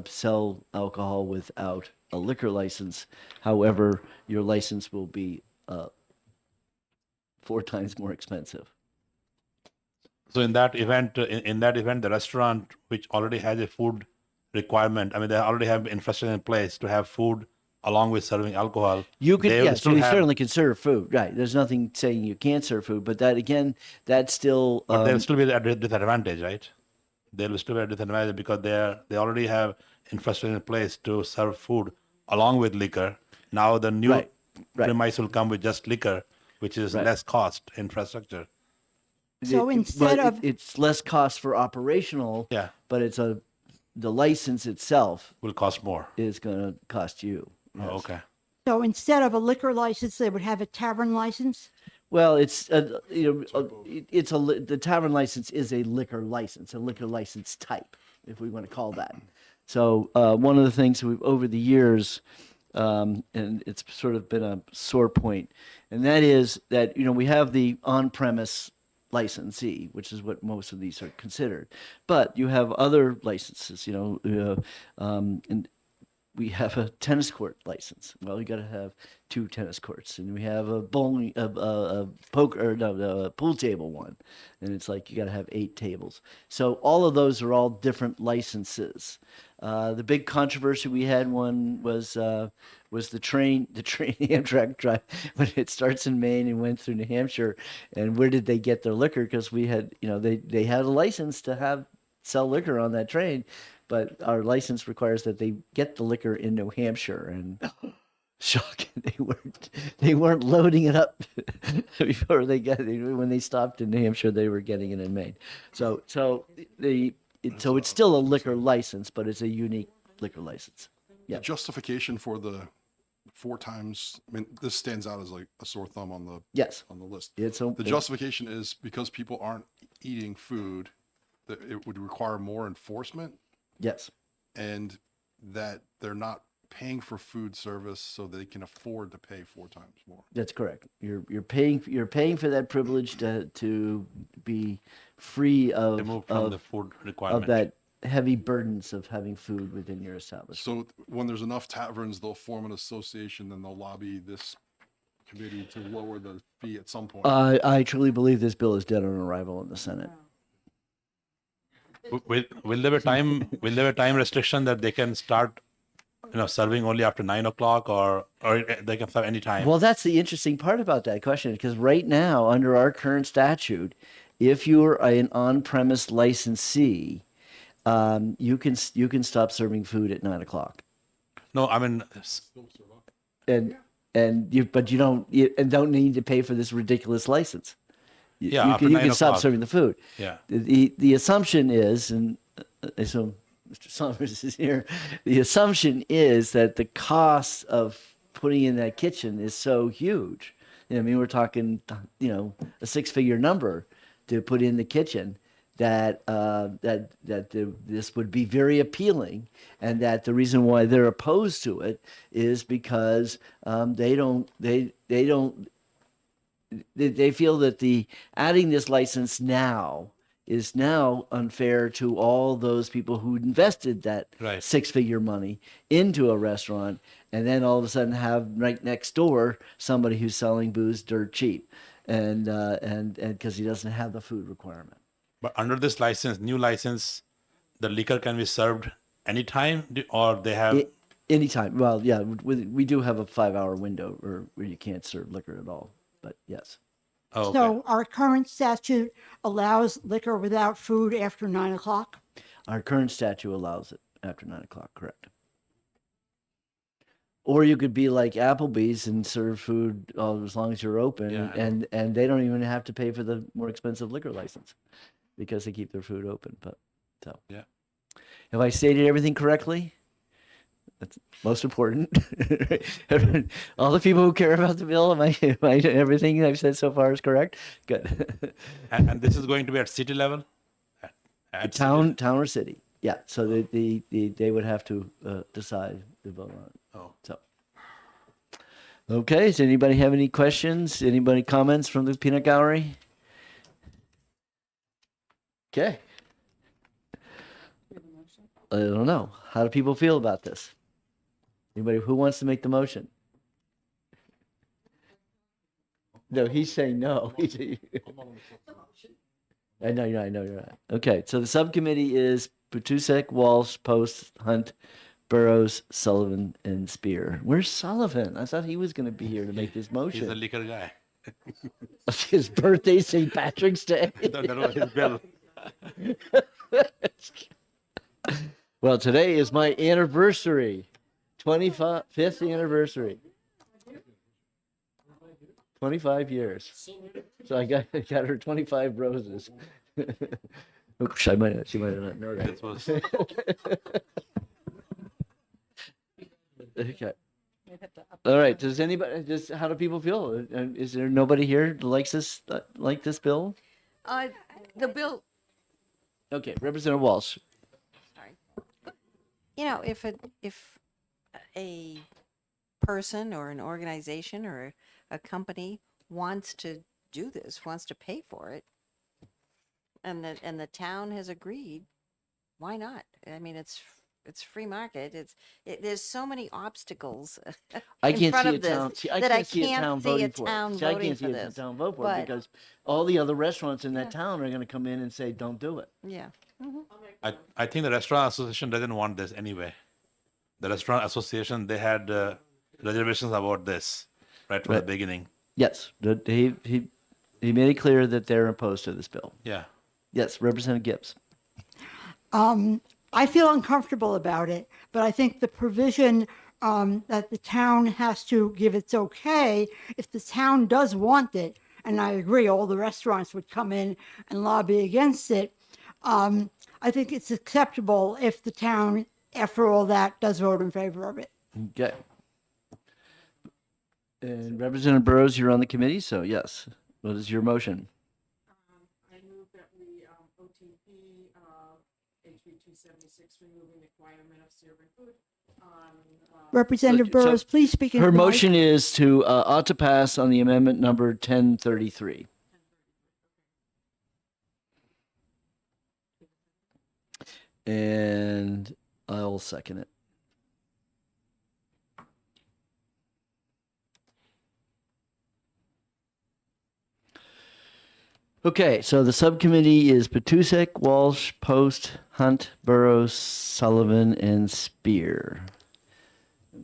sell alcohol without a liquor license. However, your license will be 4 times more expensive. So in that event, the restaurant which already has a food requirement, I mean, they already have infrastructure in place to have food along with serving alcohol. You could, they will yes, still you have- certainly can serve food, right? There's nothing saying you can't serve food, but that again, that's still. But they'll still be at a disadvantage, right? They will still be at a disadvantage because they already have infrastructure in place to serve food along with liquor. Now the new Right. premise will come with just liquor, which is Right. less cost infrastructure. So It- instead but of- it's less cost for operational. Yeah. But the license itself Will cost more. is going to cost you. Oh, Yes. okay. So instead of a liquor license, they would have a tavern license? Well, it's the tavern license is a liquor license type, if we want to call that. So one of the things over the years, and it's sort of been a sore point, and that is that we have the on-premise licensee, which is what most of these are considered, but you have other licenses, and we have a tennis court license. Well, you got to have 2 tennis courts, and we have a bowling, pool table one, and it's like you got to have 8 tables. So all of those are all different licenses. The big controversy we had was the train Amtrak drive when it starts in Maine and went through New Hampshire, and where did they get their liquor? Because we had, they had a license to sell liquor on that train, but our license requires that they get the liquor in New Hampshire, and shocking, they weren't loading it up before when they stopped in New Hampshire, they were getting it in Maine. So it's still a liquor license, but it's a unique liquor license. Yeah. The justification for the 4 times, I mean, this stands out as like a sore thumb on the Yes. list. The The justification is because people aren't eating food, that it would require more enforcement, yes. and that they're not paying for food service so they can afford to pay 4 times more. That's correct. You're paying for that privilege to be free of Removed from the food of requirement. that heavy burdens of having food within your establishment. So when there's enough taverns, they'll form an association, then they'll lobby this committee to lower the fee at some point. I truly believe this bill is dead on arrival in the Senate. Will there be time restriction that they can start, serving only after 9 o'clock, or they can serve any time? Well, that's the interesting part about that question, because right now, under our current statute, if you're an on-premise licensee, you can stop serving food at 9 o'clock, No, I mean, but you don't need to pay for this ridiculous license. Yeah, you after can 9 stop o'clock. serving the food. yeah. The assumption is, and so Mr. Summers is here, the assumption is that the cost of putting in that kitchen is so huge I mean, we're talking, a six-figure number to put in the kitchen. This would be very appealing, and that the reason why they're opposed to it is because they feel that the adding this license now is now unfair to all those people who invested that Right. six-figure money into a restaurant, and then all of a sudden have right next door somebody who's selling booze dirt cheap, and because he doesn't have the food requirement. But under this license, new license, the liquor can be served anytime, or they have. Anytime. Well, yeah, we do have a 5-hour window where you can't serve liquor at all. But yes, Oh, okay. So our current statute allows liquor without food after 9 o'clock. our current statute allows it after 9 o'clock. Correct. Or you could be like Applebee's and serve food as long as you're open, Yeah, I and they don't even have to pay for the more expensive liquor license because they keep their food open. But so Yeah. have I stated everything correctly? That's most important. All the people who care about the bill, everything I've said so far is correct? Good. And this is going to be at city level? At city- Town or city? Yeah. So they would have to decide to vote on it. Oh. So. Okay. Does anybody have any questions? Anybody comments from the peanut gallery? Okay. I don't know. How do people feel about this? Anybody who wants to make the motion? No, he's saying no. I know you're not. Okay, so the subcommittee is Petusek, Walsh, Post, Hunt, Burrows, Sullivan, and Spear. Where's Sullivan? I thought he was going to be here to make this He's a motion. liquor guy. His birthday, St. Patrick's Day. That was his bill. Well, today is my anniversary. 25th anniversary. 25 years. So I got her 25 roses. Oops, she might have not known that. This was Okay. All right. Does anybody? How do people feel? Is there nobody here that likes this bill? The bill, Okay, Representative Walsh. If a person or an organization or a company wants to do this, wants to pay for it, and the town has agreed, why not? I mean, it's free market. There's so many obstacles I in can't front see a of this town. I that I can't see a town can't see a voting for it. town See, I voting can't see for a this. town vote for But- it because all the other restaurants in that town are going to come in and say, "Don't do it." Yeah. I think the restaurant association doesn't want this anyway. The restaurant association, they had reservations about this right from the Right. beginning. Yes, he made it clear that they're opposed to this bill. Yeah. Yes, Representative Gibbs. I feel uncomfortable about it, but I think the provision that the town has to give its okay, if the town does want it, and I agree, all the restaurants would come in and lobby against it. I think it's acceptable if the town, after all that, does vote in favor of it. Okay. And Representative Burrows, you're on the committee, so yes. What is your motion? I move that we OTP HB 276, removing the requirement of serving food on. Representative So Burrows, please speak into Her the mic. motion is to ought to pass on the amendment number 1033. And I'll second it. Okay, so the subcommittee is Petusek, Walsh, Post, Hunt, Burrows, Sullivan, and Spear.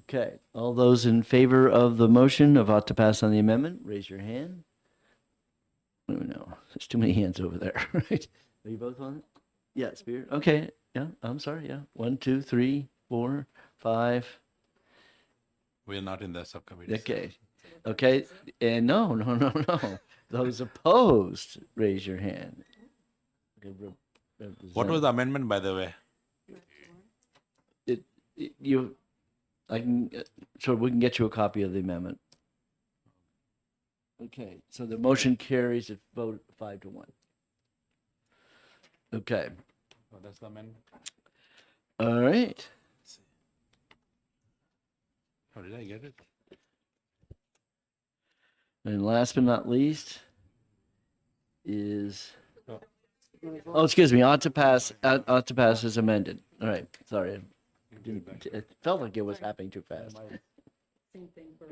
Okay, all those in favor of the motion of ought to pass on the amendment, raise your hand. Oh no, there's too many hands over there, right? Are you both on it? Yeah, Spear. Okay, yeah, I'm sorry, yeah. 1, 2, 3, 4, 5. We are not in the subcommittee. Okay, and no. Those opposed, raise your hand. Okay, What was the amendment, by the way? I can, so we can get you a copy of the amendment. Okay, so the motion carries a vote 5-1. Okay, Oh, that's the amendment. all right. Oh, did I get it? And last but not least is, Oh. oh, excuse me, ought to pass as amended. All right, sorry. It felt like it was happening too fast. Same thing for,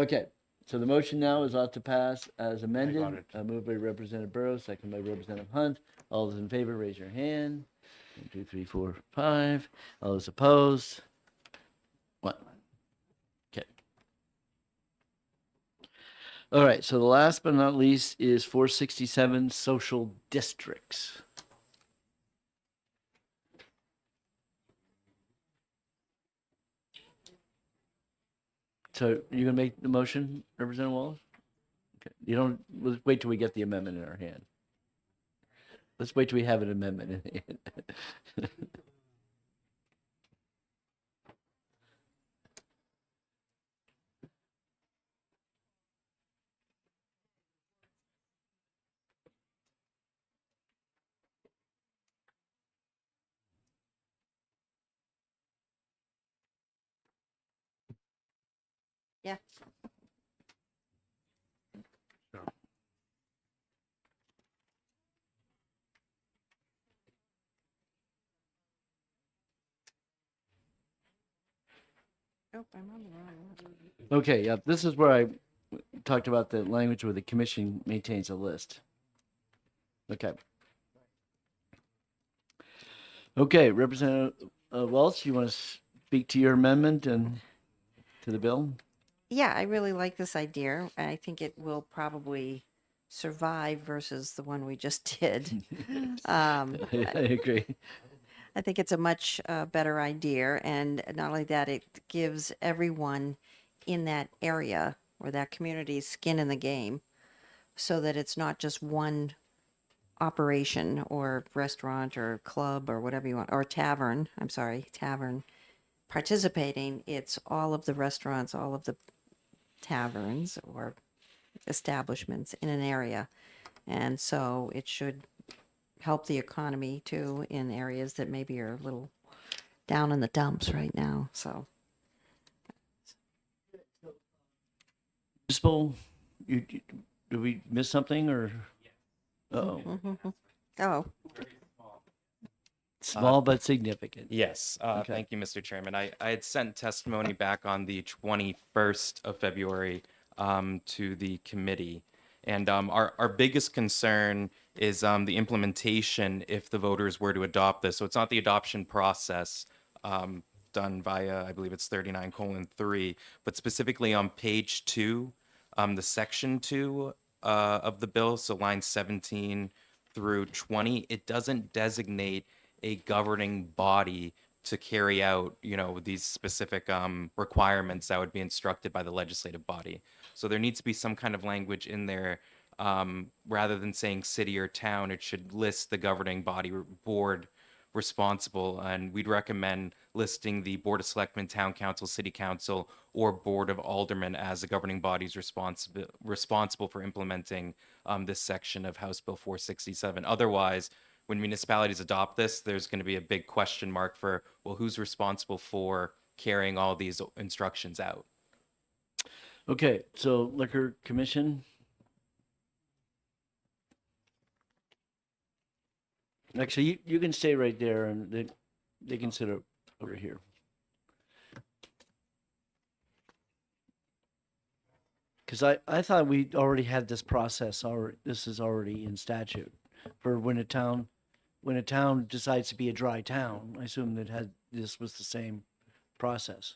Okay, so the motion now is ought to pass as amended. it. Moved by Representative Burrows, second by Representative Hunt. All those in favor, raise your hand. 1, 2, 3, 4, 5. All those opposed? 1. Okay. All right, so the last but not least is 467 social districts. So you gonna make the motion, Representative Wallace? Okay, you don't, let's wait till we get the amendment in our hand. Let's wait till we have an amendment in hand. Yeah. Nope, I'm on the wrong one. Okay, yeah, this is where I talked about the language where the commission maintains a list. Okay. Okay, Representative Welch, you want to speak to your amendment and to the bill? Yeah, I really like this idea. I think it will probably survive versus the one we just did. I agree. I think it's a much better idea. And not only that, it gives everyone in that area or that community skin in the game so that it's not just one operation or restaurant or club or whatever you want, or tavern, I'm sorry, tavern participating. It's all of the restaurants, all of the taverns or establishments in an area. And so it should help the economy too in areas that maybe are a little down in the dumps right now. So Municipal, did we miss something or? Uh-oh, oh, small but significant. Yes, Okay. thank you, Mr. Chairman. I had sent testimony back on the 21st of February to the committee. And our biggest concern is the implementation if the voters were to adopt this. So it's not the adoption process done via, I believe it's 39:3, but specifically on page 2, the section 2 of the bill, so line 17 through 20, it doesn't designate a governing body to carry out, these specific requirements that would be instructed by the legislative body. So there needs to be some kind of language in there. Rather than saying city or town, it should list the governing body board responsible. And we'd recommend listing the Board of Selectmen, Town Council, City Council, or Board of Aldermen as the governing bodies responsible for implementing this section of House Bill 467. Otherwise, when municipalities adopt this, there's going to be a big question mark for, well, who's responsible for carrying all these instructions out? Okay, so Liquor Commission. Actually, you can stay right there and they can sit over here. Because I thought we already had this process, this is already in statute for when a town decides to be a dry town. I assume this was the same process.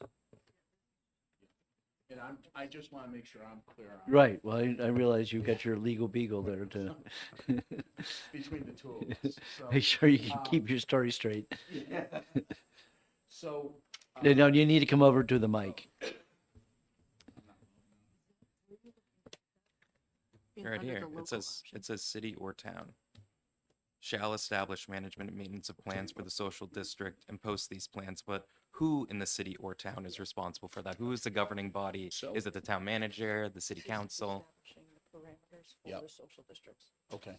And I just want to make sure I'm clear on Right, well, I realize you've got your legal beagle there to between the two of us. So, make sure you can keep your story straight. so No, you need to come over to the mic. Right Under here, the local option. it says city or town shall establish management and maintenance of plans for the social district and post these plans, but who in the city or town is responsible for that? Who is the governing body? Is it the town manager, the city council? Yep. Okay.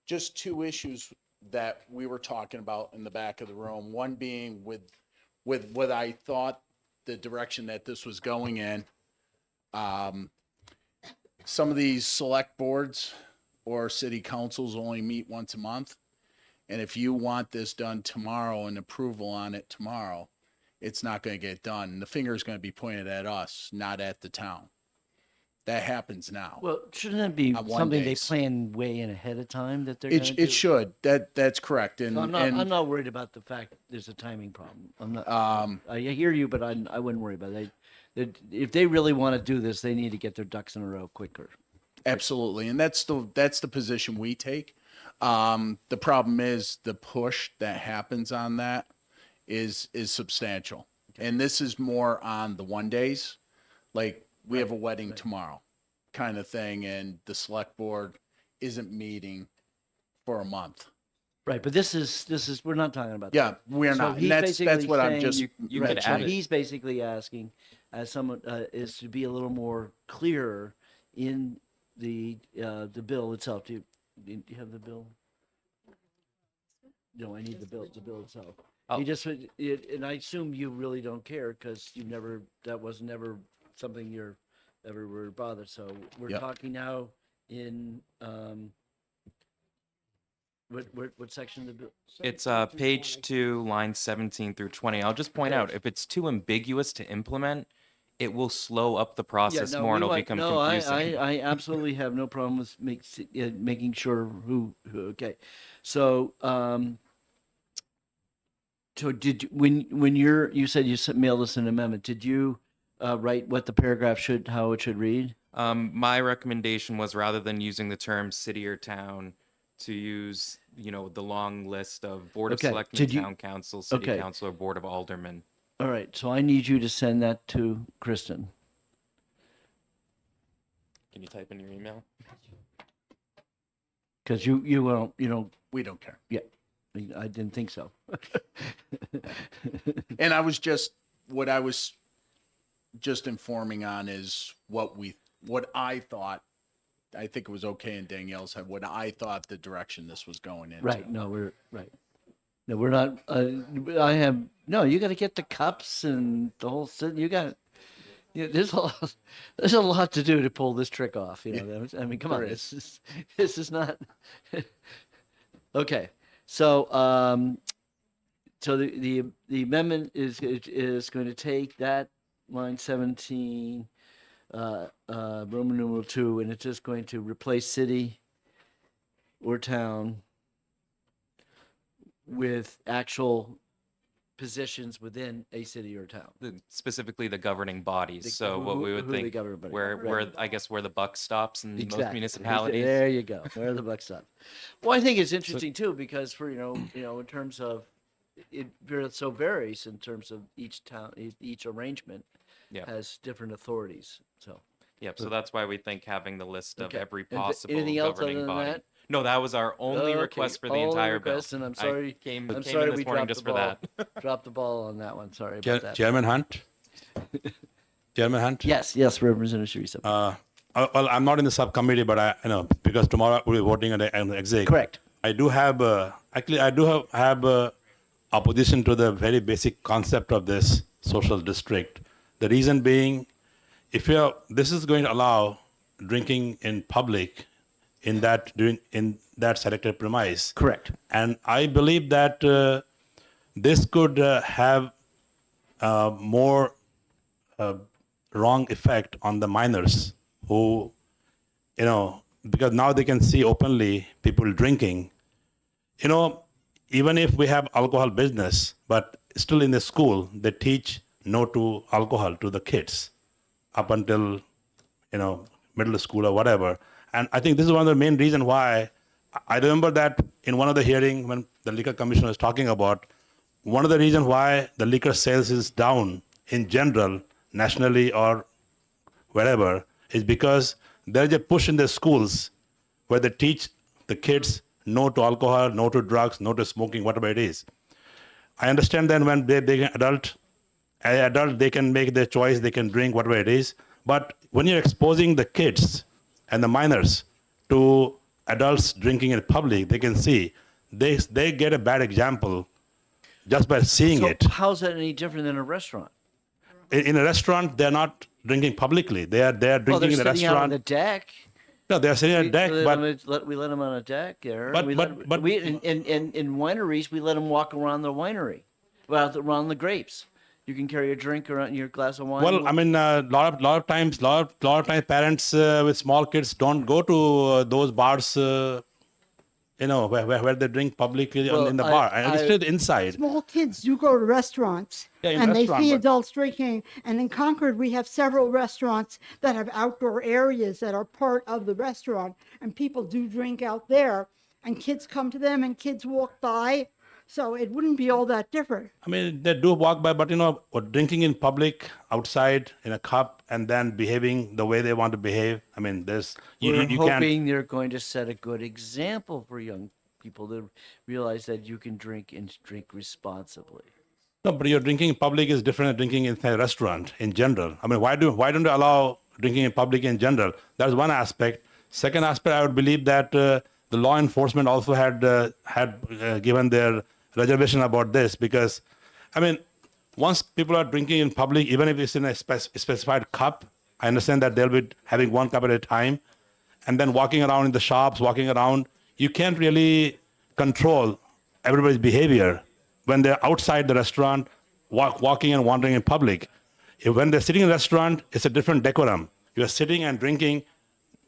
Just two issues that we were talking about in the back of the room. One being with what I thought the direction that this was going in. Some of these select boards or city councils only meet once a month. And if you want this done tomorrow and approval on it tomorrow, it's not going to get done. And the finger is going to be pointed at us, not at the town. That happens now. Well, shouldn't that be On one something they days. plan way in ahead of time that they're going to do? It should. That's correct. And, So and I'm not worried about the fact there's a timing problem. I'm not. I hear you, but I wouldn't worry about it. If they really want to do this, they need to get their ducks in a row quicker. absolutely. And that's the position we take. The problem is the push that happens on that is substantial. And this is more on the one days, like we have a wedding tomorrow kind of thing. And the select board isn't meeting for a month. Right, but this is we're not talking about Yeah, that. we're So not. he's And that's basically what I'm saying just. you Right, could so add it. he's basically asking, as someone is to be a little more clear in the bill itself. Do you have the bill? No, I need the bill itself. Oh. He just and I assume you really don't care because that was never something you're ever were bothered. So we're Yep. talking now in what section of the bill? It's page 2, lines 17 through 20. I'll just point out, if it's too ambiguous to implement, it will slow up the process more and it'll become confusing. I absolutely have no problem with making sure who okay. So so when you said you mailed us an amendment, did you write what the paragraph how it should read? My recommendation was, rather than using the term city or town, to use, the long list of Board of Okay, Selectmen, did you- Town Council, City okay. Council, or Board of Aldermen. All right, so I need you to send that to Kristen. Can you type in your email? Because you won't, We don't care. yeah, I didn't think so. And what I was just informing on is what I thought. I think it was okay, and Danielle said what I thought the direction this was going into. Right, no, we're right. No, we're not. You got to get the cups and the whole. You got. There's a lot to do to pull this trick off. I mean, come on, There this is not. Okay, so so the amendment is going to take that line 17, Roman numeral 2, and it's just going to replace city or town with actual positions within a city or town. Specifically the governing bodies. The- So what we would who the think, governing body- where right. I guess where the buck stops in most Exactly. municipalities. There you go. Where the buck stops. Well, I think it's interesting too because for in terms of it so varies in terms of each town, each arrangement Yeah. has different authorities. So Yep. So that's why we think having the list of Okay. every And possible anything else governing other than body. that? No, that was our only Okay, request for the only entire request, bill. and I'm I sorry. came I'm in sorry this we morning dropped just the for ball. that. Drop the ball on that one. Sorry about that. Chairman Hunt. Chairman Hunt. Yes, Representative Sharisa. Well, I'm not in the subcommittee, but because tomorrow we'll be voting on the exec. Correct. I do have have opposition to the very basic concept of this social district. The reason being, this is going to allow drinking in public in that selected premise. Correct. And I believe that this could have more wrong effect on the minors who, because now they can see openly people drinking. Even if we have alcohol business, but still in the school, they teach no to alcohol to the kids up until, middle school or whatever. And I think this is one of the main reasons why I remember that in one of the hearing when the liquor commissioner was talking about, one of the reasons why the liquor sales is down in general, nationally or wherever, is because there's a push in the schools where they teach the kids no to alcohol, no to drugs, no to smoking, whatever it is. I understand that when they become adult, adult, they can make their choice, they can drink whatever it is. But when you're exposing the kids and the minors to adults drinking in public, they can see, they get a bad example just by seeing So it. how's that any different than a restaurant? In a restaurant, they're not drinking publicly. They are Well, they're drinking in a sitting out on restaurant. the deck. No, they're sitting at a deck, We let them on a deck there. But- We but- but- we in wineries we let them walk around the winery, around the grapes. You can carry a drink or your glass of wine. well, I mean, lot of times, parents with small kids don't go to those bars, where they drink publicly Well, in the I- bar, and it's I- still inside. Small kids do go to restaurants Yeah, in and they restaurant, see but- adults drinking. And in Concord, we have several restaurants that have outdoor areas that are part of the restaurant, and people do drink out there. And kids come to them, and kids walk by, so it wouldn't be all that different. I mean, they do walk by, but drinking in public outside in a cup and then behaving the way they want to behave. I mean, there's We're you can't. hoping they're going to set a good example for young people to realize that you can drink and drink responsibly. No, but your drinking in public is different than drinking inside a restaurant in general. I mean, why don't you allow drinking in public in general? That's one aspect. Second aspect, I would believe that the law enforcement also had given their reservation about this, because, I mean, once people are drinking in public, even if it's in a specified cup, I understand that they'll be having one cup at a time, and then walking around in the shops, walking around. You can't really control everybody's behavior when they're outside the restaurant, walking and wandering in public. When they're sitting in a restaurant, it's a different decorum. You're sitting and drinking,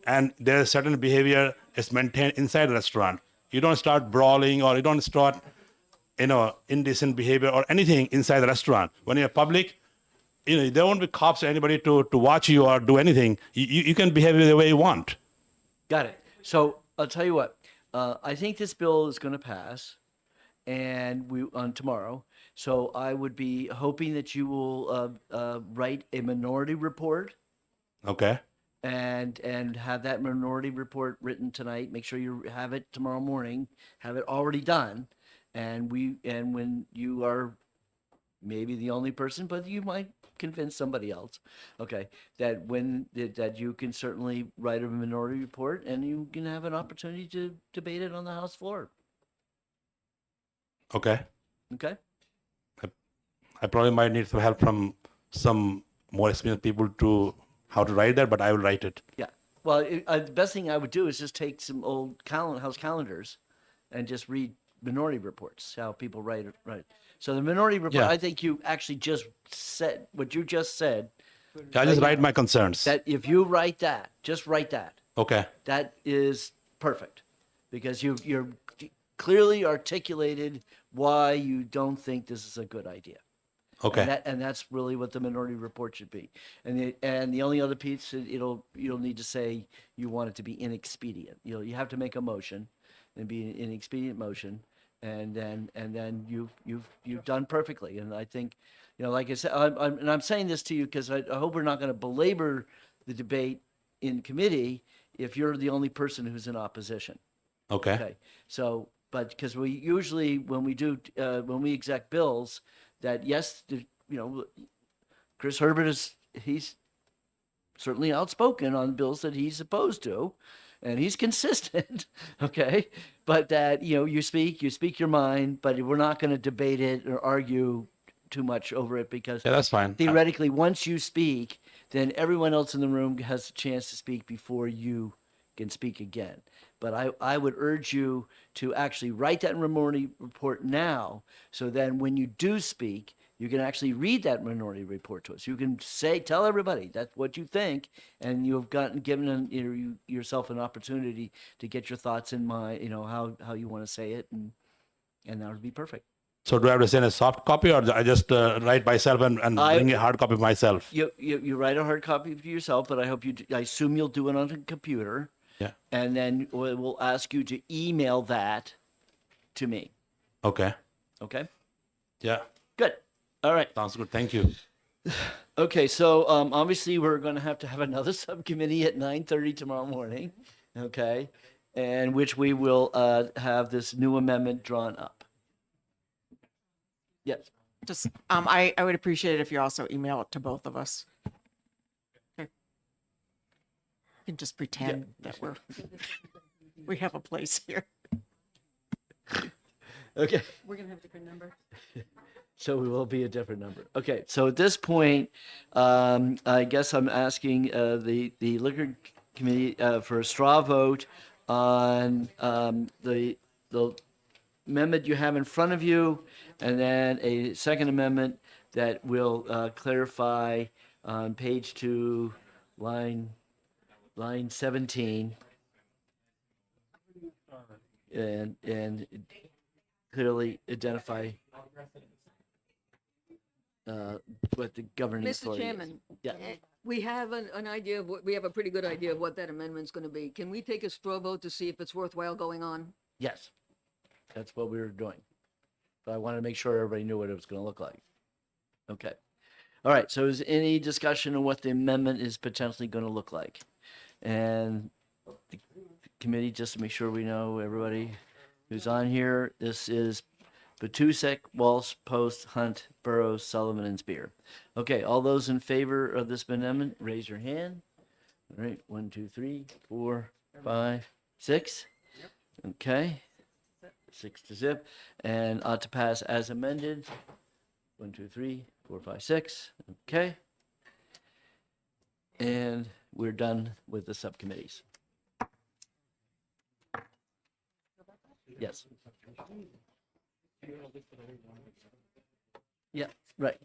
and there's certain behavior is maintained inside the restaurant. You don't start brawling, or you don't start, indecent behavior or anything inside the restaurant. When you're public, there won't be cops or anybody to watch you or do anything. You can behave the way you want. Got it. So I'll tell you what. I think this bill is going to pass, and on tomorrow. So I would be hoping that you will write a minority report Okay. and have that minority report written tonight. Make sure you have it tomorrow morning. Have it already done, and when you are maybe the only person, but you might convince somebody else. Okay, that you can certainly write a minority report, and you can have an opportunity to debate it on the House floor. Okay. Okay. I probably might need some help from some more experienced people to how to write that, but I will write it. Yeah. Well, the best thing I would do is just take some old house calendars and just read minority reports, how people write it. Right. So the minority report, Yeah. I think you actually just said what you just said. I just write my concerns. That if you write that, just write that. Okay. That is perfect, because you're clearly articulated why you don't think this is a good idea. Okay. And that's really what the minority report should be. And the only other piece, you'll need to say you want it to be inexpedient. You have to make a motion, and be an inexpedient motion, and then you've done perfectly. And I think, like I said, I'm saying this to you because I hope we're not going to belabor the debate in committee if you're the only person who's in opposition. Okay. Okay. So, but because we usually, when we exec bills, that yes, Chris Herbert he's certainly outspoken on bills that he's opposed to, and he's consistent. Okay. But that, you speak your mind, but we're not going to debate it or argue too much over it, because Yeah, that's fine. theoretically, once you speak, then everyone else in the room has a chance to speak before you can speak again. But I would urge you to actually write that minority report now, so then when you do speak, you can actually read that minority report to us. You can tell everybody that's what you think, and you've given yourself an opportunity to get your thoughts in mind, how you want to say it, and that would be perfect. So do I have to send a soft copy, or I just write myself and bring a hard copy myself? You write a hard copy for yourself, but I assume you'll do it on a computer. Yeah. And then we'll ask you to email that to me. Okay. Okay? Yeah. Good. All right. Sounds good. Thank you. Okay, so obviously we're going to have another subcommittee at 9:30 tomorrow morning. Okay? And which we will have this new amendment drawn up. Yes. Just, I would appreciate it if you also email it to both of us. Okay. You can just pretend that we have a place here. Okay. We're gonna have a different number. So we will be a different number. Okay, so at this point, I guess I'm asking the liquor committee for a straw vote on the amendment you have in front of you, and then a second amendment that will clarify on page 2, line 17, and clearly identify what the governing Mr. authority is. Chairman, Yeah. we have an idea of what, we have a pretty good idea of what that amendment's gonna be. Can we take a straw vote to see if it's worthwhile going on? Yes, that's what we were doing. But I wanted to make sure everybody knew what it was going to look like. Okay. All right, so is any discussion on what the amendment is potentially going to look like? And the committee, just to make sure we know everybody who's on here, this is Batusek, Walsh, Post, Hunt, Burrows, Sullivan, and Spear. Okay, all those in favor of this amendment, raise your hand. All right, 1, 2, 3, 4, 5, 6. Okay. 6 to zip, and ought to pass as amended. 1, 2, 3, 4, 5, 6. Okay. And we're done with the subcommittees. Yes. Yeah, right.